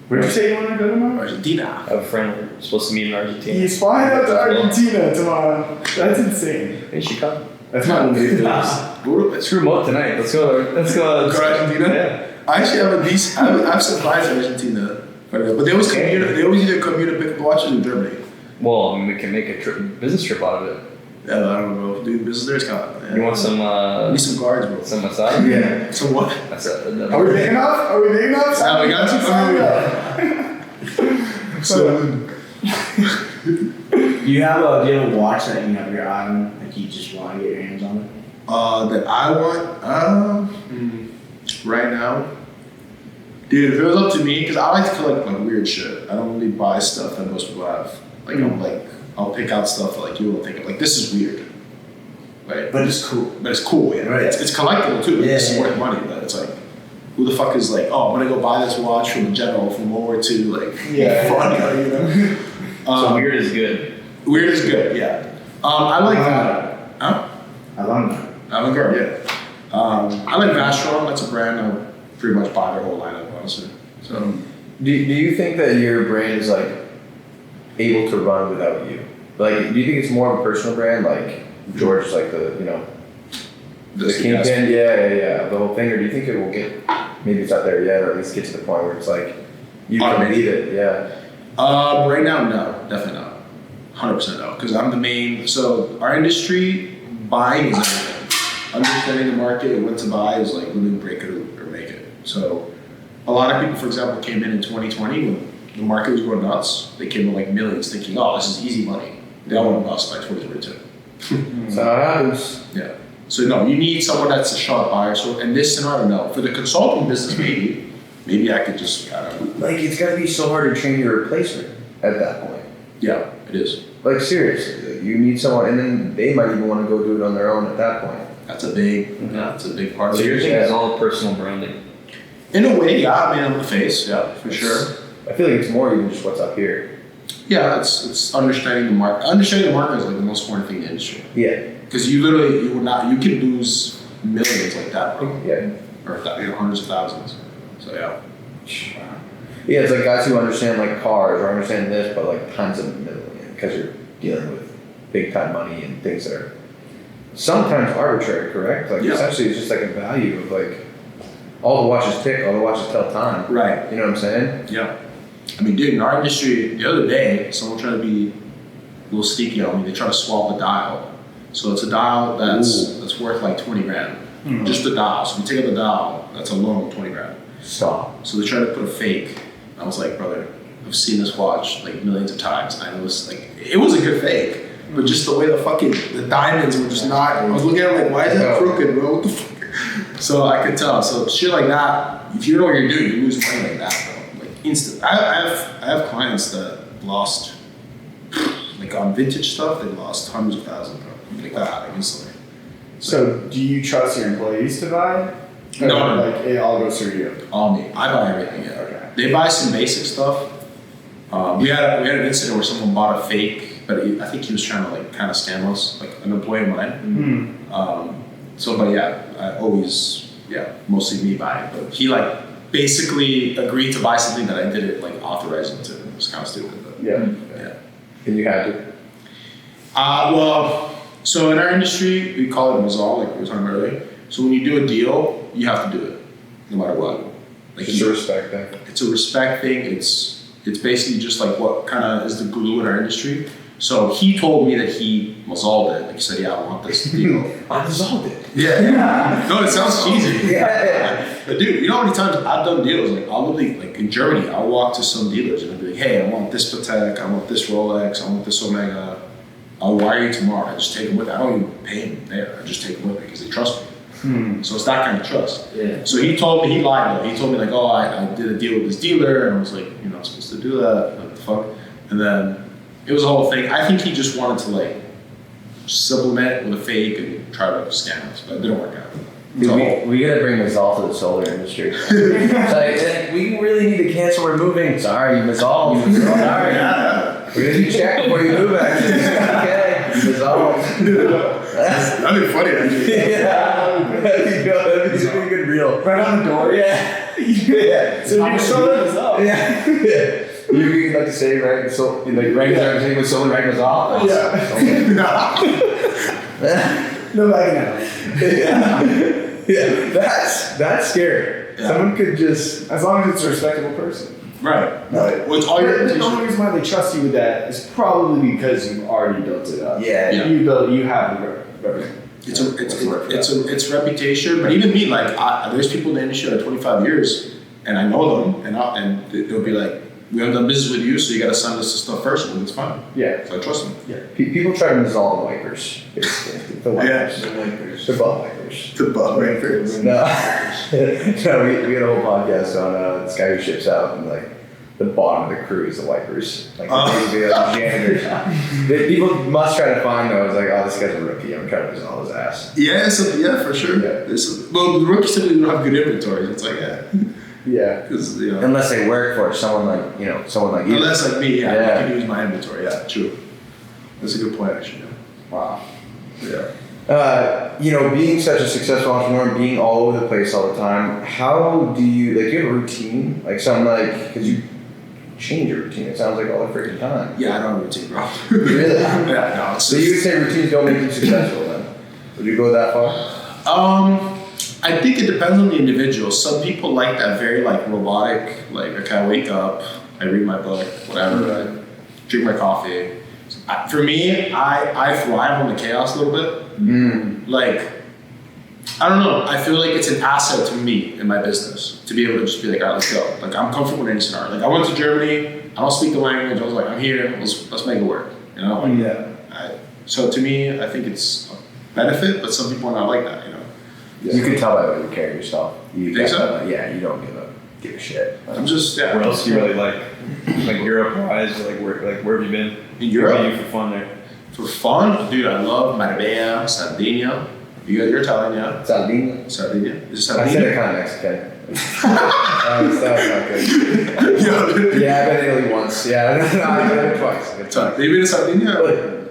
Where'd you say you want to go tomorrow? Argentina. I have a friend we're supposed to meet in Argentina. He's flying out to Argentina tomorrow. That's insane. Hey, Chicago. That's not limited beliefs. Let's remote tonight. Let's go to Argentina? Yeah. I actually have a decent. I'm surprised Argentina, but they always either commute and pick up watches in Germany. Well, I mean, we can make a business trip out of it. Yeah, I don't know. Dude, business there's kind of. Yeah. You want some? Need some guards, bro. Some massage? Yeah. So what? That's Are we big enough? Are we big enough? Yeah, we got you. So, Do you have a watch that you have your eye on, like you just want to get your hands on it? that I want, right now, dude, if it was up to me, because I like to collect like weird shit. I don't really buy stuff that most people have. Like I'll pick out stuff that like you will think of, like this is weird, right? But it's cool. But it's cool, yeah. Right. It's collectible too. Yeah, It's yeah. worth money, but it's like, who the fuck is like, oh, I'm gonna go buy this watch from a general from World War II, like, fun, you know? So weird is good. Weird is good, yeah. I like that. Huh? I love that. Avant Garde, yeah. I like Vacheron. That's a brand I'll pretty much buy their whole lineup, honestly. So, Do you think that your brand is like able to run without you? Like, do you think it's more of a personal brand, like George is like the the kingpin, yeah, the whole thing, or do you think it will get, maybe it's not there yet, or at least get to the point where it's like you can lead it, yeah? Right now, no, definitely not. 100% no, because I'm the main. So our industry, buying is everything. Understanding the market, what to buy is like literally break it or make it. So a lot of people, for example, came in 2020 when the market was going nuts. They came in like millions, thinking, "Oh, this is easy money." They all went bust by 2022. So it happens. Yeah. So no, you need someone that's a sharp buyer. So in this scenario, no. For the consulting business, maybe I could just I don't know. Like, it's gotta be so hard to train your replacement at that point. Yeah, it is. Like, seriously, you need someone, and then they might even want to go do it on their own at that point. That's a big part of So it. your thing is all personal branding. In a way, yeah. I mean, I'm the face, yeah, for sure. I feel like it's more even just what's up here. Yeah, it's understanding the market. Understanding the market is like the most important thing in the industry. Yeah. Because you can lose millions like that, bro. Yeah. Or hundreds of thousands. So yeah. Yeah, it's like guys who understand like cars or understand this, but like tons of million, because you're dealing with big time money and things that are sometimes arbitrary, correct? Like essentially it's just like a value of like all the watches tick, all the watches tell time. Right. You know what I'm saying? Yeah. I mean, dude, in our industry, the other day, someone tried to be a little sneaky on me. They tried to swap a dial. So it's a dial that's worth like 20 grand. Mm-hmm. Just the dial. So we take out the dial, that's alone 20 grand. Stop. So they tried to put a fake. I was like, brother, I've seen this watch like millions of times. I know this, like, it was a good fake, but just the way the diamonds were just not, I was looking at it like, why is that crooked, bro? What the fuck? So I could tell. So shit like that, if you know what you're doing, you lose money like that, bro. Like instant. I have clients that lost, like on vintage stuff, they lost hundreds of thousands, bro. Like that, like instantly. So do you trust your employees to buy? No. Like it all goes through you. All me. I buy everything. Yeah. Okay. They buy some basic stuff. We had an incident where someone bought a fake, but I think he was trying to like kind of scam us, like an employee of mine. Mm-hmm. But yeah, I always mostly me buying. But he like basically agreed to buy something that I didn't like authorize him to. It was kind of stupid. But Yeah. And you had to. So in our industry, we call it mazal, like we were talking about earlier. So when you do a deal, you have to do it, no matter what. Like It's a respect thing. It's a respect thing. It's basically just like what kind of is the glue in our industry. So he told me that he mazaled it. Like he said, yeah, I want this deal. I mazaled it. Yeah. No, it sounds cheesy. Yeah. But dude, you know how many times I've done deals? Like I'll literally, like in Germany, I'll walk to some dealers and I'll be like, hey, I want this Patek, I want this Rolex, I want this Omega. I'll wire you tomorrow. I just take them with me. I don't even pay them there. I just take them with me because they trust me. So it's that kind of trust. Yeah. So he told me, he lied though. He told me like, oh, I did a deal with this dealer, and I was like, you're not supposed to do that. What the fuck? And then it was a whole thing. I think he just wanted to like supplement with a fake and try to scam us, but it didn't work out. Dude, we gotta bring Mazal to the solar industry. Like, we really need to cancel. We're moving. Sorry, Mazal. Sorry. We're gonna do check before you move. Actually, okay. Mazal. That'd be funny actually. Yeah. That'd be a pretty good reel. Right on the door. Yeah. Yeah. So you just show them Mazal. Yeah. Yeah. You'd like to say, right? So, like, right as everything with solar, right? Mazal. Yeah. No backing out. Yeah, that's scary. Yeah. Someone could just, as long as it's a respectable person. Right. Right. Well, it's all your The only reason why they trust you with that is probably because you've already built it up. Yeah. You have everything. It's reputation, but even me, like there's people in the industry that are 25 years, and I know them, and they'll be like, we haven't done business with you, so you got to send us the stuff first, and it's fine. Yeah. So I trust them. Yeah. People try to resolve the wipers. Basically. The wipers. Yeah. The wipers. The butt wipers. The butt wipers. No. No, we had a whole podcast on this guy who ships out, and like the bottom of the crew is the wipers. Like the janitors. People must try to find though. I was like, oh, this guy's a rookie. I'm trying to resolve his ass. Yeah, for sure. Yeah. Well, the rookies typically don't have good inventories. It's like, Yeah. Because, Unless they work for someone like you. Unless like me, I Yeah. can use my inventory. Yeah, true. That's a good point, actually. Wow. Yeah. Being such a successful entrepreneur, being all over the place all the time, how do you do you have a routine? Like something because you change your routine, it sounds like all the freaking time. Yeah, I don't have a routine, bro. Really? Yeah, no. So you would say routines don't make you successful then? Would you go that far? I think it depends on the individual. Some people like that very like robotic, like okay, I wake up, I read my book, whatever, I drink my coffee. For me, I thrive on the chaos a little bit. Like, I don't know. I feel like it's an asset to me in my business to be able to just be like, all right, let's go. Like, I'm comfortable in any scenario. Like, I went to Germany. I don't speak the language. I was like, I'm here. Let's make it work. You know? Like, so to me, I think it's a benefit, but some people are not like that. You know? You can tell by the way you carry yourself. You think so? Yeah, you don't give a shit. I'm just Where else do you really like Europe-wise? Like where have you been? In Europe? Where have you for fun there? For fun, dude, I love Marbella, Sardinia. You're Italian, yeah? Sardinia. Sardinia? Is it I Sardinia? said it kind of Mexican. That was not good. Yeah, I've been to Italy once. Yeah, I've been there twice. Sorry, have you been to Sardinia?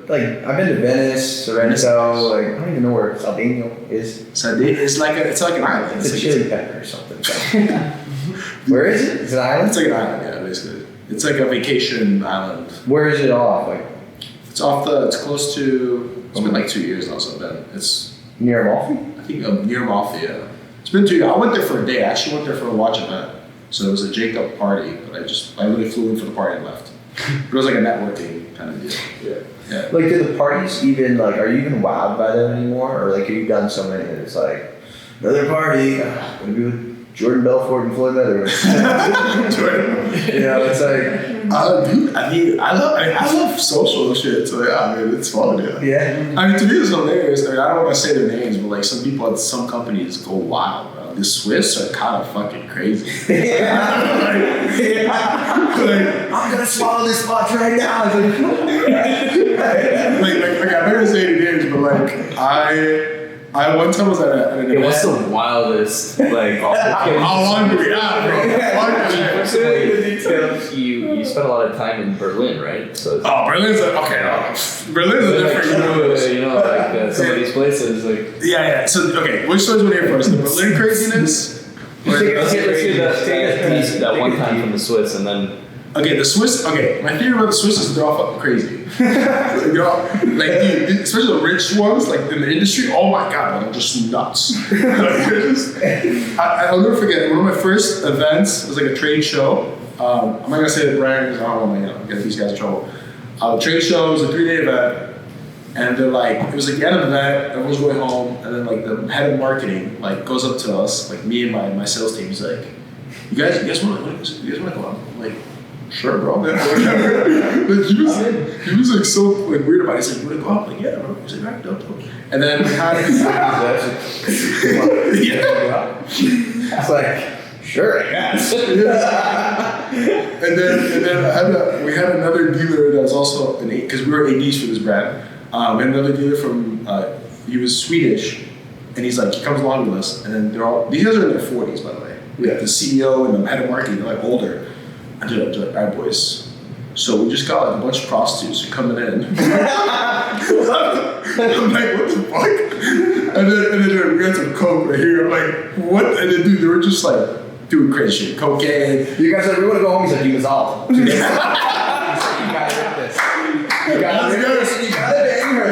Like I've been to Venice, Sorrento. Like I don't even know where Sardinia is. Sardinia is like an island. It's a chili pepper or something. Where is it? Is it an island? It's like an island, yeah, basically. It's like a vacation island. Where is it off? Like it's close to. It's been like 2 years now, so then it's near Amalfi? I think near Amalfi. Yeah. It's been 2 years. I went there for a day. I actually went there for a watch event. So it was a Jacob party, but I literally flew in for the party and left. But it was like a networking kind of deal. Yeah. Like, do the parties even, like, are you even wowed by them anymore? Or, like, have you done so many that it's like, another party, gonna be with Jordan Belfort and Floyd Mayweather. You know, it's like... dude, I love social shit, so yeah, I mean, it's fun, yeah. Yeah. I mean, to me, it's hilarious. I mean, I don't want to say their names, but like some people at some companies go wild, bro. The Swiss are kind of fucking crazy. I'm gonna swallow this watch right now. like, I'm not gonna say any names, but like, I one time was at an event. What's the wildest, like, how long do we have, bro? First of all, the details. You spent a lot of time in Berlin, right? So Berlin's Berlin's a different you know, like some of these places, like yeah. So okay, which stories want to hear first? The Berlin craziness. Let's hear piece that one time from the Swiss, and then. Okay, the Swiss. Okay, my theory about the Swiss is they're all fucking crazy. They're all, like, dude, especially the rich ones, like in the industry. Oh my god, they're just nuts. I'll never forget one of my first events was like a trade show. I'm not gonna say the brand because I don't want to get these guys in trouble. Trade show was a 3-day event, and they're like, it was like the end of the event. Everyone's going home, and then like the head of marketing like goes up to us, like me and my sales team. He's like, you guys want to go out? I'm like, sure, bro. Like, he was like so like weird about it. He's like, you want to go out? I'm like, yeah, bro. He's like, all right, dope. And then we had It's like, sure, I guess. And then we had another dealer that was also an because we were ADs for this brand. We had another dealer from he was Swedish, and he's like he comes along with us, and then these guys are in their 40s, by the way. We have the CEO and the head of marketing, they're like older. I did like, all right, boys. So we just got like a bunch of prostitutes coming in. I'm like, what the fuck? And then we got some coke right here. I'm like, what? And then dude, they were just like doing crazy shit, cocaine. You guys are like, we want to go home. He's like, you was all. You gotta rip this. You gotta rip this. You gotta bang her.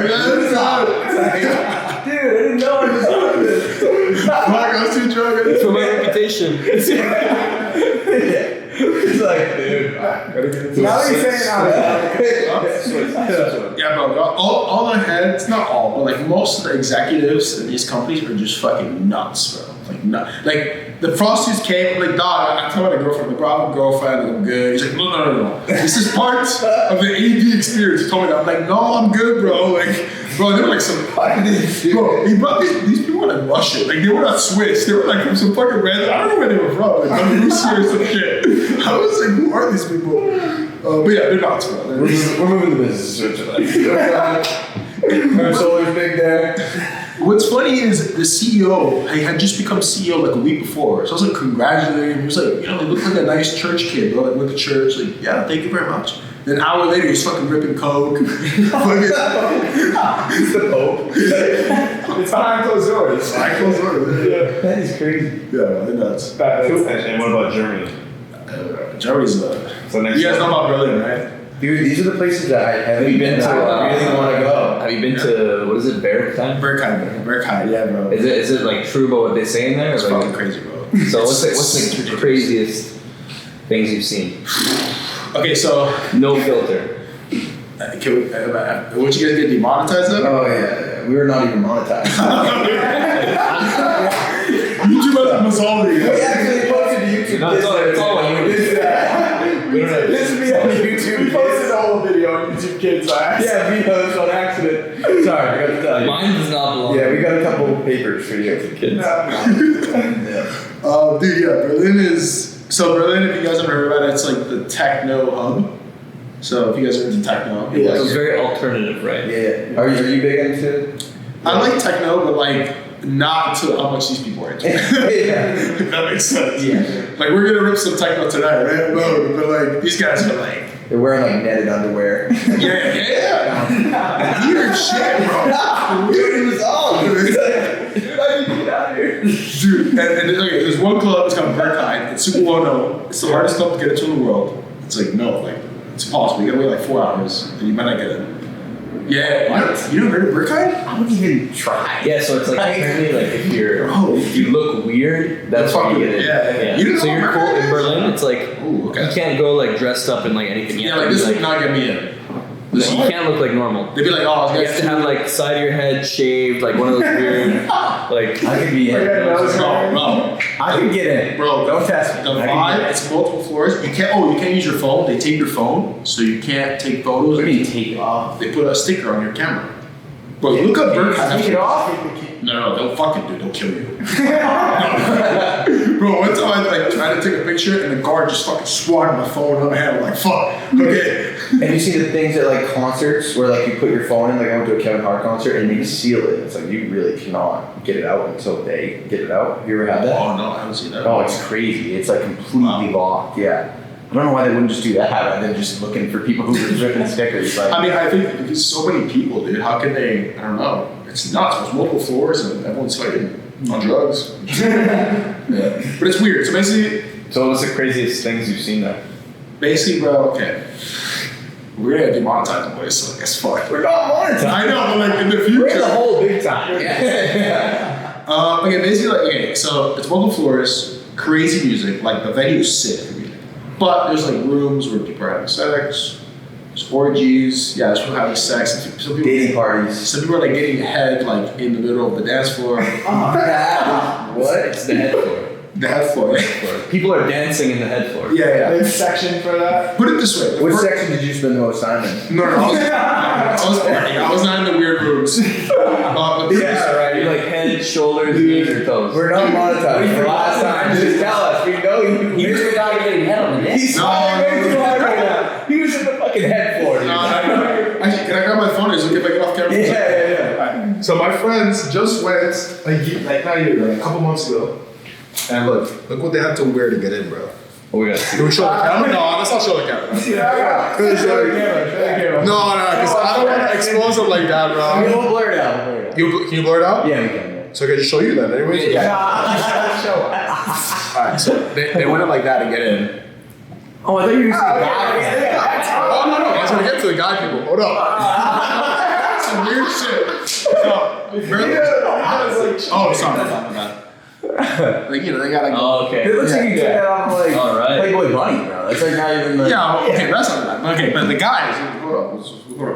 Dude, I didn't know I was doing this. Fuck, I was too drunk. It's for my reputation. It's like, dude. Now he's saying yeah, bro. All I had, it's not all, but like most of the executives in these companies are just fucking nuts, bro. Like the prostitutes came, I'm like, dog, I told my girlfriend, like, bro, I have a girlfriend, and I'm good. He's like, no. This is part of the AD experience. He told me that. I'm like, no, I'm good, bro. Like, bro, they were like some, bro, he brought these people were like Russian. Like, they were not Swiss. They were like from some fucking random, I don't know where they were from. Like, Russia or some shit. I was like, who are these people? But yeah, they're nuts, bro. We're moving the business to Switzerland. Solar's big there. What's funny is the CEO, he had just become CEO like a week before. So I was like congratulating him. He was like, you know, he looked like a nice church kid, bro. Like went to church, like, yeah, thank you very much. Then an hour later, he's fucking ripping coke. He's the Pope. It's behind closed doors. Yeah. That is crazy. Yeah, they're nuts. And what about Germany? Germany's So next you guys know about Berlin, right? Dude, these are the places that I haven't been to. I really want to go. Have you been to what is it, Bergheim? Bergheim, yeah, bro. Is it like true about what they say in there? It's like, fucking crazy, bro. So what's the craziest things you've seen? Okay, so no filter. Would you guys get demonetized though? Oh yeah, we were not even monetized. YouTube hasn't resolved it We yet. actually posted to YouTube. No, it's all on YouTube. This would be on YouTube. We posted the whole video on YouTube Kids last. Yeah, videos on accident. Sorry, I gotta tell you. Mine does not belong. Yeah, we got a couple papers for you. Kids. Dude, yeah, Berlin is. So, Berlin, if you guys haven't heard about it, it's like the techno hub. So, if you guys are into techno, Yeah, it was very alternative, right? Yeah. Are you big into? I like techno, but like not to how much these people are into. Yeah. If that makes sense. Yeah. Like we're gonna rip some techno tonight, right? No, but like these guys are like, They're wearing like netted underwear. yeah. Weird shit, bro. Dude, it was all. Dude, I need to get out of here. Dude, and okay, there's one club. It's called Berghain. It's super well known. It's the hardest club to get into in the world. It's like no, like it's impossible. You gotta wait like 4 hours, and you might not get in. Yeah, what? You never heard of Berghain? I wouldn't even try. Yeah, so it's like apparently like if you look weird, that's Fuck why you it. get it. Yeah. You didn't So know you're cool in Berlin. It's like Ooh, okay. you can't go like dressed up in like anything. You Yeah, have like to this be, would not get me in. you can't look like normal. They'd be like, oh, You have to have like side of your head shaved, like one of those weird, like. I could be in. bro. I could get in. Bro, Don't test me. The I can vibe, get in. it's multiple floors. You can't use your phone. They take your phone, so you can't take photos. What do you mean take it off? They put a sticker on your camera. Bro, look up Berghain. Take it off? No, they'll fucking do. They'll kill you. Bro, one time I like tried to take a picture and the guard just fucking swatted my phone on my hand. I'm like, fuck. Okay. And you see the things at like concerts where like you put your phone in, like I went to a Kevin Hart concert and they seal it. It's like you really cannot get it out until they get it out. Have you ever had that? Oh no, I haven't seen that. Oh, it's crazy. It's like completely locked. Yeah. I don't know why they wouldn't just do that rather than just looking for people who are ripping stickers. Like, I mean, I think because so many people, dude. How can they? I don't know. It's nuts. There's multiple floors and everyone's fighting on drugs. Yeah. But it's weird. So So what's the craziest things you've seen there? basically, bro. Okay. We're gonna demonetize the place, so I guess fuck. we're not monetized. I know, but like in the future. We're in the hole big time. Okay, basically, like, okay, so it's multiple floors, crazy music, like the venue is sick for music. But there's like rooms where people are having sex, there's orgies, yeah, there's people having sex. Some people, Dating parties. some people are like getting head like in the middle of the dance floor. What? It's the head floor. The head floor. People are dancing in the head floor. Yeah. There's section for that. Put it this way. the Which fir- section did you spend the most time in? No, I was partying. I was not in the weird rooms. But Yeah, right. You're like head, shoulders, knees, or toes. We're not monetized. For last time, just tell us. We know you. He was the guy getting head on the neck. He's way too hard right now. He was in the fucking head floor, dude. Actually, can I grab my phone and look if I get off camera? Yeah. So my friends just went not a year ago, a couple months ago, and look what they had to wear to get in, bro. Oh, we got to see. Can we show the camera? No, let's not show the camera. Show the camera. No, because I don't want to expose them like that, bro. We'll blur it out. Can you blur it out? Yeah, we can. So I can just show you then, anyways. Alright, so they went in like that to get in. Oh, I thought you were saying Oh no, I was gonna get to the guy people. Hold up. Some weird shit. Oh, sorry, my bad. Like, you know, they got like. Oh, okay. It looks like you took that off of like All right. Playboy Bunny, bro. That's like not even like. Yeah, okay, that's not bad. Okay, but the guys, hold up.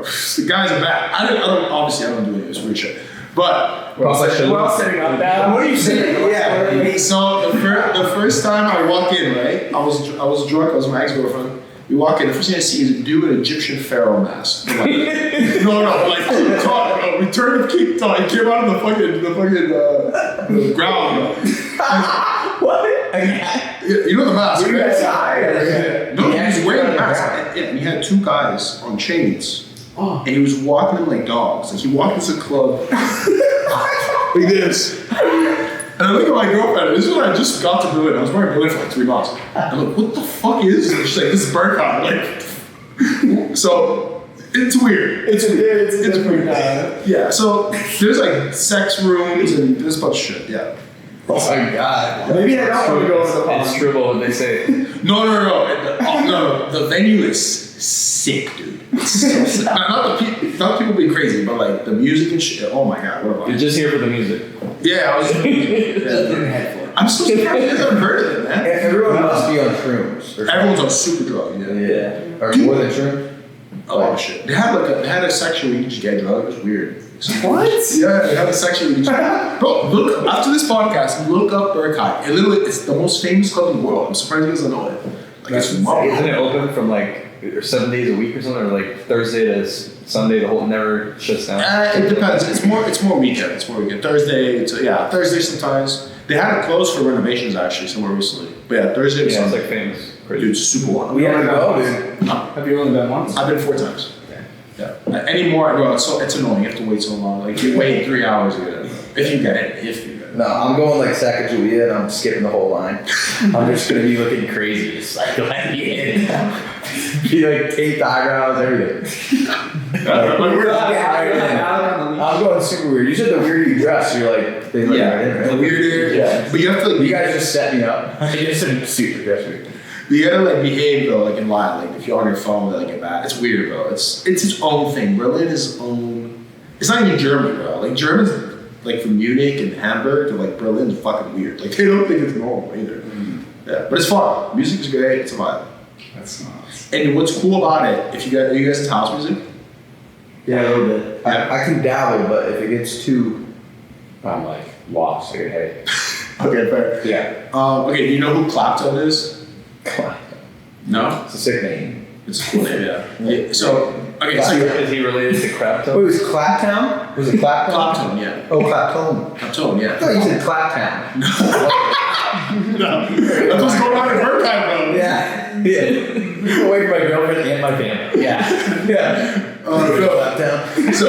The guys are bad. I don't obviously I don't do any of this weird shit. But We're all setting up now. What are you saying? Yeah. so the first time I walk in, right? I was drunk. I was with my ex-girlfriend. We walk in. The first thing I see is a dude with an Egyptian pharaoh mask. I'm like, no, like King Tut, bro. Return of King Tut. He came out of the ground, bro. What? You know the mask, You right? guys hired. No, he was wearing the mask. And he had two guys on chains. And he was walking them like dogs. Like he walked into the club like this. And I look at my girlfriend. This is when I just got to Berlin. I was wearing Berlin for like 3 months. I'm like, what the fuck is this? She's like, this is Berghain. Like, so it's weird. It's weird. Yeah. So there's like sex rooms and there's a bunch of shit. Yeah. Oh my god. Maybe I don't want to go to the pond. It's true, but what they say. No. The venue is sick, dude. It's so sick. Not people being crazy, but like the music and shit. Oh my god, what about You're it? just here for the music. Yeah, I was. I'm so surprised you guys haven't heard of it, man. Everyone must be on shrooms. Everyone's on super drug, yeah. Yeah. Or more than shrooms? A lot of shit. They had a section where you could just get drugs. It was weird. What? Yeah, they had a section where you just bro, look after this podcast, look up Berkay. It's the most famous club in the world. I'm surprised you guys don't know it. Like it's remarkable. Isn't it open from like 7 days a week or something, or like Thursday to Sunday? The whole never shuts down. It depends. It's more weekend. It's more weekend. Thursday sometimes. They had it closed for renovations actually somewhere recently. But yeah, Thursday to Yeah, it's Sunday. like famous. Dude, it's super wild. We had to go, dude. Have you only been once? I've been 4 times. Yeah. Anymore, bro, it's annoying. You have to wait so long. Like you wait 3 hours to get in. If you get it. No, I'm going like Sacagawea and I'm skipping the whole line. I'm just gonna be looking crazy, just like let me in. Be like taped eyebrows, everything. I'm going super weird. You said the weirder you dress, you're like they let you right in, right? The weirder. Yeah. But you have to like. You guys just set me up. You just said super dress weird. You gotta like behave though, like in line. Like if you're on your phone, they like get mad. It's weird, bro. It's its own thing. Berlin is its own. It's not even Germany, bro. Like Germans, like from Munich and Hamburg to like Berlin's fucking weird. Like they don't think it's normal either. Yeah, but it's fun. Music's great. It's a vibe. That's nice. And what's cool about it, are you guys into house music? Yeah, a little bit. I can dabble, but if it gets too, I'm like lost. Like, hey. Okay, fair. Yeah. Okay, do you know who Clapton is? No? it's a sick name. It's a cool name, yeah. So, okay, so Is he related to Craptown? Wait, was it Claptown? Was it Claptown? Clapton, yeah. Oh, Clapton. Clapton, yeah. I thought you said Claptown. No. That's what's going on in Berkay, bro. Yeah. Yeah. Away from my girlfriend and my family. Yeah. Yeah. Claptown. So,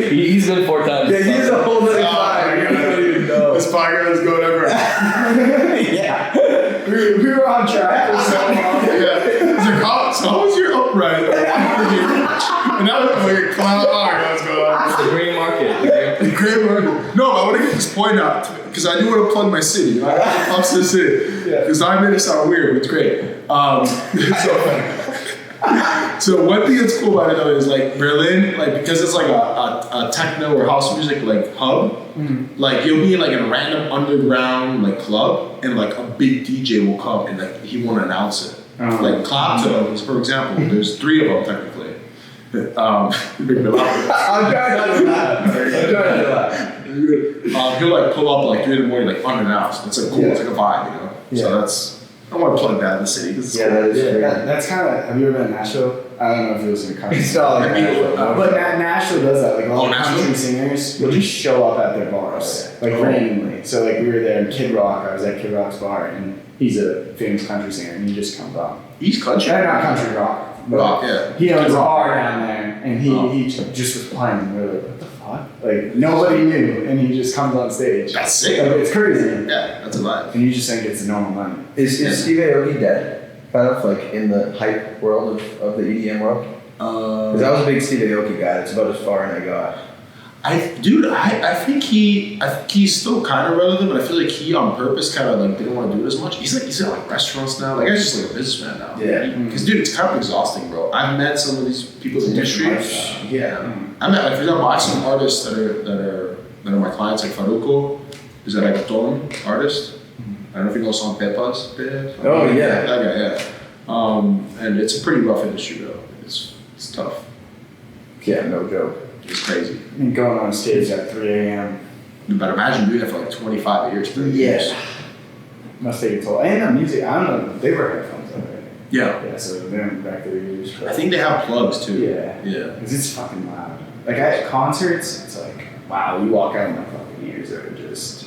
He's been 4 times. Yeah, he's a whole other vibe. You don't even know. this podcast is going everywhere. Yeah. We were on track for so long. Yeah. So how was your uprising? And that was like a clown art. What's going on? The green market. The great word. No, I want to get this point out because I do want to plug my city. I want to pump the city because I made it sound weird. But it's great. So one thing that's cool about it though is like Berlin, like because it's like a techno or house music like hub. Like you'll be in like a random underground like club and like a big DJ will come and like he won't announce it. Like Clapton, for example, there's 3 of them technically. I'm trying not to laugh. He'll like pull up like 3 in the morning like unannounced. It's like cool. It's like a vibe, you know. Yeah. So that's I want to plug that in the city because it's cool. That is great. That's kind of. Have you ever been to Nashville? I don't know if it was in country. It's not like But Nashville does that. Like all Nashville? country singers will just show up at their bars, like randomly. So like we were there in Kid Rock. I was at Kid Rock's bar, and he's a famous country singer, and he just comes on. East Country. Not country rock. But Rock, yeah. He owns Kid a Rock. bar down there, and he just was playing. And we were like, what the fuck? Like nobody knew, and he just comes on stage. That's sick. Like, it's crazy. Yeah, that's a vibe. And you just think it's a normal money. Is Steve Aoki dead? Kind of like in the hype world of the EDM world? Because I was a big Steve Aoki guy. That's about as far as I got. I think he's still kind of relevant, but I feel like he on purpose kind of like didn't want to do it as much. He's got like restaurants now. Like he's just like a businessman now. Yeah. Because dude, it's kind of exhausting, bro. I've met some of these people in the industry. Yeah. I met, like, for example, I have some artists that are my clients, like Faruko, who's a reggaeton artist. I don't know if you know song Pepas. Oh yeah. That guy, yeah. And it's a pretty rough industry, though. It's tough. Yeah, no joke. It's crazy. And going on stage at 3 a.m. But imagine doing that for like 25 years, 30 years. Must take a toll. And the music, I don't know, they wear headphones already. Yeah. Yeah, so they're back to their years. I think they have plugs too. Yeah. Yeah. Because it's fucking loud. Like at concerts, it's like, wow, you walk out and my fucking ears are just.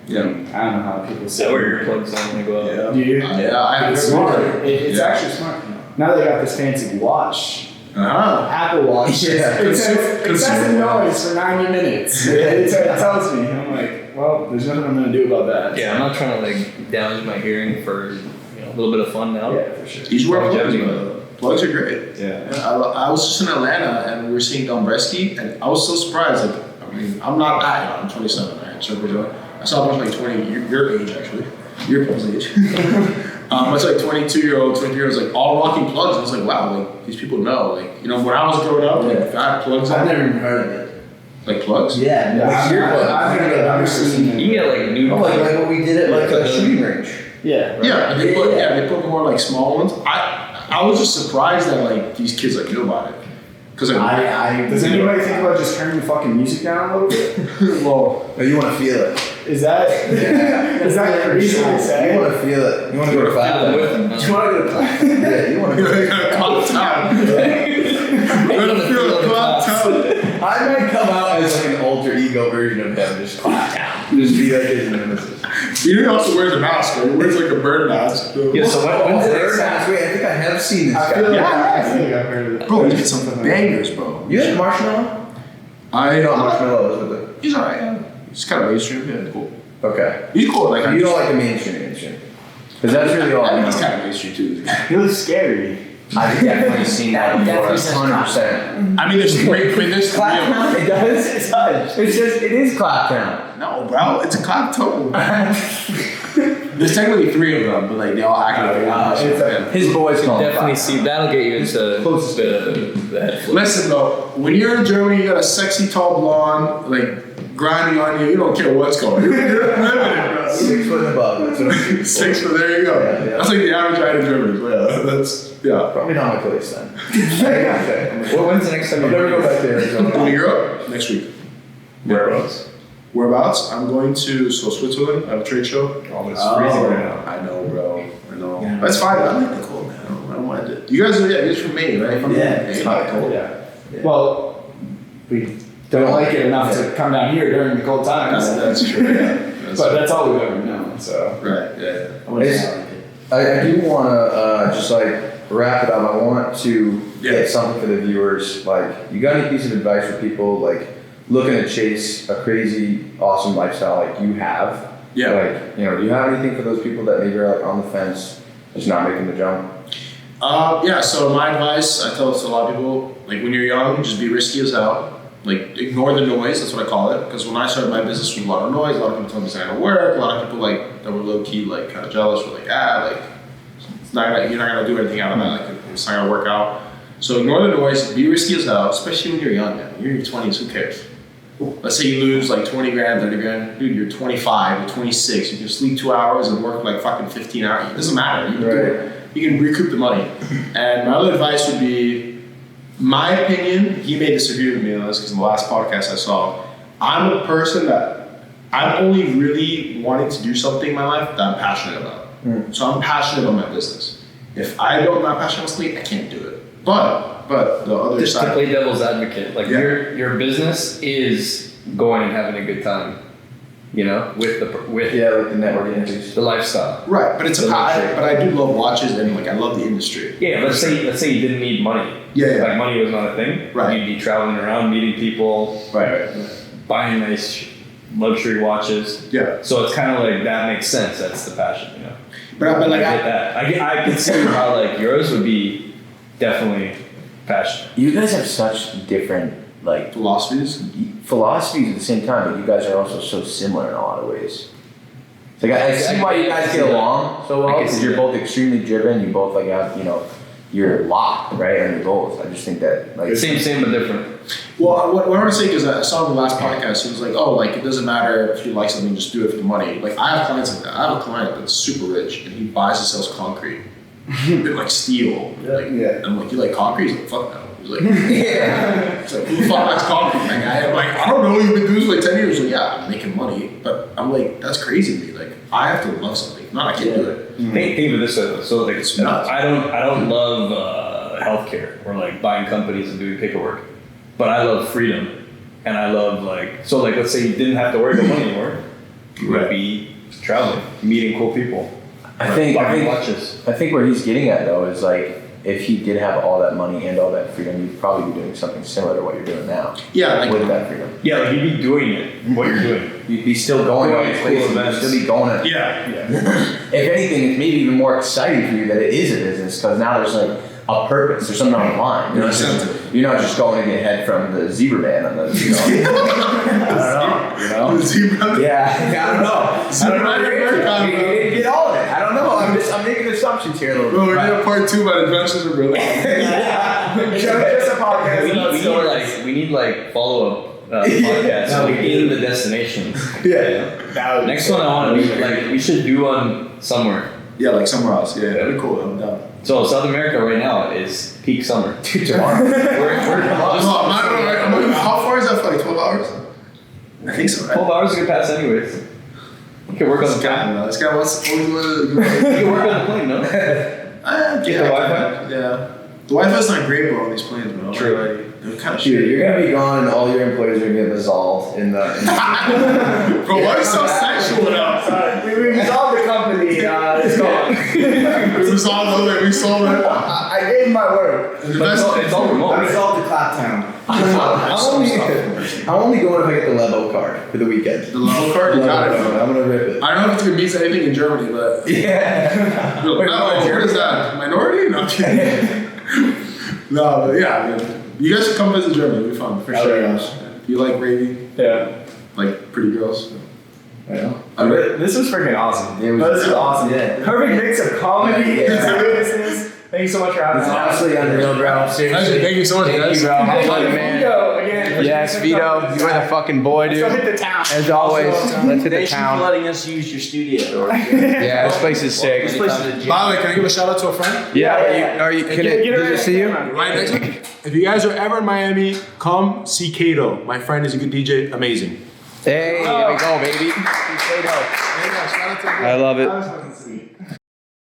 Yeah. I don't know how people Is say that where your plugs on when they go out? Yeah. Do you? Yeah, I It's heard smart. that. It's Yeah. actually smart. Now they got this fancy watch. Uh-huh. Apple Watch. Yeah. It says Consumer a noise for 90 minutes. It tells me. I'm like, well, there's nothing I'm going to do about that. Yeah, I'm not trying to like damage my hearing for a little bit of fun now. Yeah, for sure. You should wear plugs, Longevity. bro. Plugs are great. Yeah. I was just in Atlanta and we were seeing Dombresky and I was so surprised. Like, I mean, I'm not that young. I'm 27, right? So I saw a bunch of like 20, your age actually. Your people's age. It's like 22-year-old, 23-year-olds, like all rocking plugs. I was like, wow, like these people know. Like, when I was growing up, like if I had plugs I've on, never even heard of it. like plugs. Yeah, I've never seen You can get like new. Oh, like what we did at like a shooting range. Yeah. Yeah, they put more like small ones. I I was just surprised that like these kids like knew about it. Cause like, Does anybody think about just turning the fucking music down a little bit? Well, you want to feel it. Is that is that crazy to say? You want to feel it. You want to go to class. with them. Do you want to go to class? Yeah, you want to go to Cloud Town. We're gonna feel the Cloud Town. I might come out as like an alter ego version of them, just clap down. Just be like his nemesis. He also wears a mask, right? He wears like a bird mask. Yeah, so when's the next time? Wait, I think I have seen this I guy. feel like I feel like I've heard of it. Bro, you get some bangers, bro. You had Marshmallow? I No, Marshmallow was with it. He's alright, yeah. He's kind of mainstream, yeah, cool. Okay. He's cool, like You don't like the mainstream. Because that's really all I know. He's kind of mainstream too. He looks scary. I've definitely seen that before, 100%. I mean, there's great this Claptown, it does. It is Claptown. No, bro, it's a Cloud Town. There's technically 3 of them, but like they all act like His boys call him Definitely Claptown. see, that'll get you into the head flip. Listen though, when you're in Germany, you got a sexy tall blonde, like grinding on you. You don't care what's going on. You're living it, bro. 6 foot and above. That's what I'm shooting for. 6 foot. There you go. Yeah. That's like the average height in Germany. Yeah, that's Probably not my place then. Well, when's the next time I'll you never go back there. Go to Europe next week. Whereabouts? Whereabouts? I'm going to Switzerland. I have a trade show. Oh, it's freezing right now. I know, bro. I know. Yeah. That's fine. I like the cold, man. I don't mind it. You guys are, yeah, you're from Maine, right? It's not cold. Yeah. Well, we don't like it enough to come down here during the cold times. That's true. Yeah. But that's all we've ever known. So Right. Yeah. I wouldn't say I like it. I do want to just like wrap it up. I want to get something for the viewers. Like, you got any piece of advice for people like looking to chase a crazy, awesome lifestyle like you have? Yeah. Like, you know, do you have anything for those people that maybe are like on the fence, just not making the jump? Yeah, so my advice, I tell this to a lot of people, like when you're young, just be risky as hell. Like, ignore the noise, that's what I call it. Because when I started my business, there was a lot of noise, a lot of people told me it's not gonna work, a lot of people like that were low key, like kind of jealous, were like, like, it's not gonna, you're not gonna do anything out of that, like, it's not gonna work out. So ignore the noise, be risky as hell, especially when you're young, man. When you're in your 20s, who cares? Let's say you lose like 20 grand, 30 grand. Dude, you're 25, you're 26, you can sleep 2 hours and work like fucking 15 hours. It doesn't matter. You can, do it. You can recoup the money. And my other advice would be, my opinion, he may disagree with me on this because in the last podcast I saw, I'm a person that I'm only really wanting to do something in my life that I'm passionate about. So I'm passionate about my business. If I'm not passionate about something, I can't do it. But the other Just side. to play devil's advocate, like your business is going and having a good time, you know, with like the networking piece. the lifestyle. Right, but it's but I do love watches and like I love the industry. Yeah, let's say you didn't need money. Yeah. Like money was not a thing. Right. You'd be traveling around, meeting people, Right. buying nice luxury watches. Yeah. So it's kind of like that makes sense. That's the passion, you know. But like I get that. I can see how like yours would be definitely passion. You guys have such different like philosophies at the same time, but you guys are also so similar in a lot of ways. Like I see why you guys get along so well because you're both extremely driven. You both like have you're locked right on your goals. I just think that like same but different. Well, what I want to say is I saw in the last podcast, he was like, oh, like it doesn't matter if you like something, just do it for the money. Like I have clients like that. I have a client that's super rich and he buys and sells concrete. Like steel. And I'm like, you like concrete? He's like, fuck no. He's like, It's like, who the fuck likes concrete? Like, I'm like, I don't know, you've been doing this for like 10 years. He's like, yeah, I'm making money. But I'm like, that's crazy to me. Like, I have to love something. If not, I can't do it. Think of it this way. So like It's nuts. I don't love healthcare or like buying companies and doing paperwork, but I love freedom, and I love like let's say you didn't have to worry about money anymore, you would be traveling, meeting cool people. I think watches. I think where he's getting at though is like if he did have all that money and all that freedom, you'd probably be doing something similar to what you're doing now. Yeah, like with that freedom. Yeah, like you'd be doing it. What you're doing. You'd be still going to these places. You'd still be going to. Yeah. If anything, it's maybe even more exciting for you that it is a business because now there's like a purpose. There's something on the line. You're not just going to get head from the zebra man on the. I don't know. The zebra. Yeah, I don't know. Zebra man. Get all of it. I don't know. I'm making assumptions here a little bit. Bro, we did a part 2 about adventures of really. Just a podcast. We need follow up podcasts in the destinations. Yeah. Next one I want to be like we should do one somewhere Yeah, like somewhere else. Yeah, that'd be cool. I'm down. So South America right now is peak summer. Dude, tomorrow. How far is that flight? 12 hours? I think so, right? 12 hours is a good pass anyways. You can work on the plane. This guy wants to You can work on the plane, no? Get the Wi-Fi? Yeah. The Wi-Fi's not great, bro, on these planes, bro. True. They're kind of Dude, shitty. you're gonna be gone and all your employees are gonna get resolved in the. Bro, why are you so sexual now? We resolved the company. It's gone. We resolved it. We sold it. I gave my word. It's all remote. I resolved the clap town. I'm only going if I get the Levo card for the weekend. The level card? You got it, bro. I'm gonna rip it. I don't know if it means anything in Germany, but. Yeah. No, what is that? Minority? No, I'm kidding. No, but yeah, man. You guys should come visit Germany. It'll be fun. For sure. yeah. You like raving? Yeah. Like pretty girls? This was freaking awesome. It was This is awesome. Yeah. Perfect mix of comedy and seriousness. Thank you so much for having It's us. honestly unreal, bro. Seriously. Thank you so much, Thank guys. you, bro. My pleasure, man. Vito, again. Yes, Vito, you are the fucking boy, Let's dude. go hit the town. As always, let's hit the Thanks for town. letting us use your studio. Yeah, this place is sick. This place is legit. By the way, can I give a shout out to a friend? Yeah, are you? Can it? Does it see you? Right next week. If you guys are ever in Miami, come see Kato. My friend is a good DJ. Amazing. Hey, here we go, baby. Hey, guys, shout out to I love it. That was fucking sweet.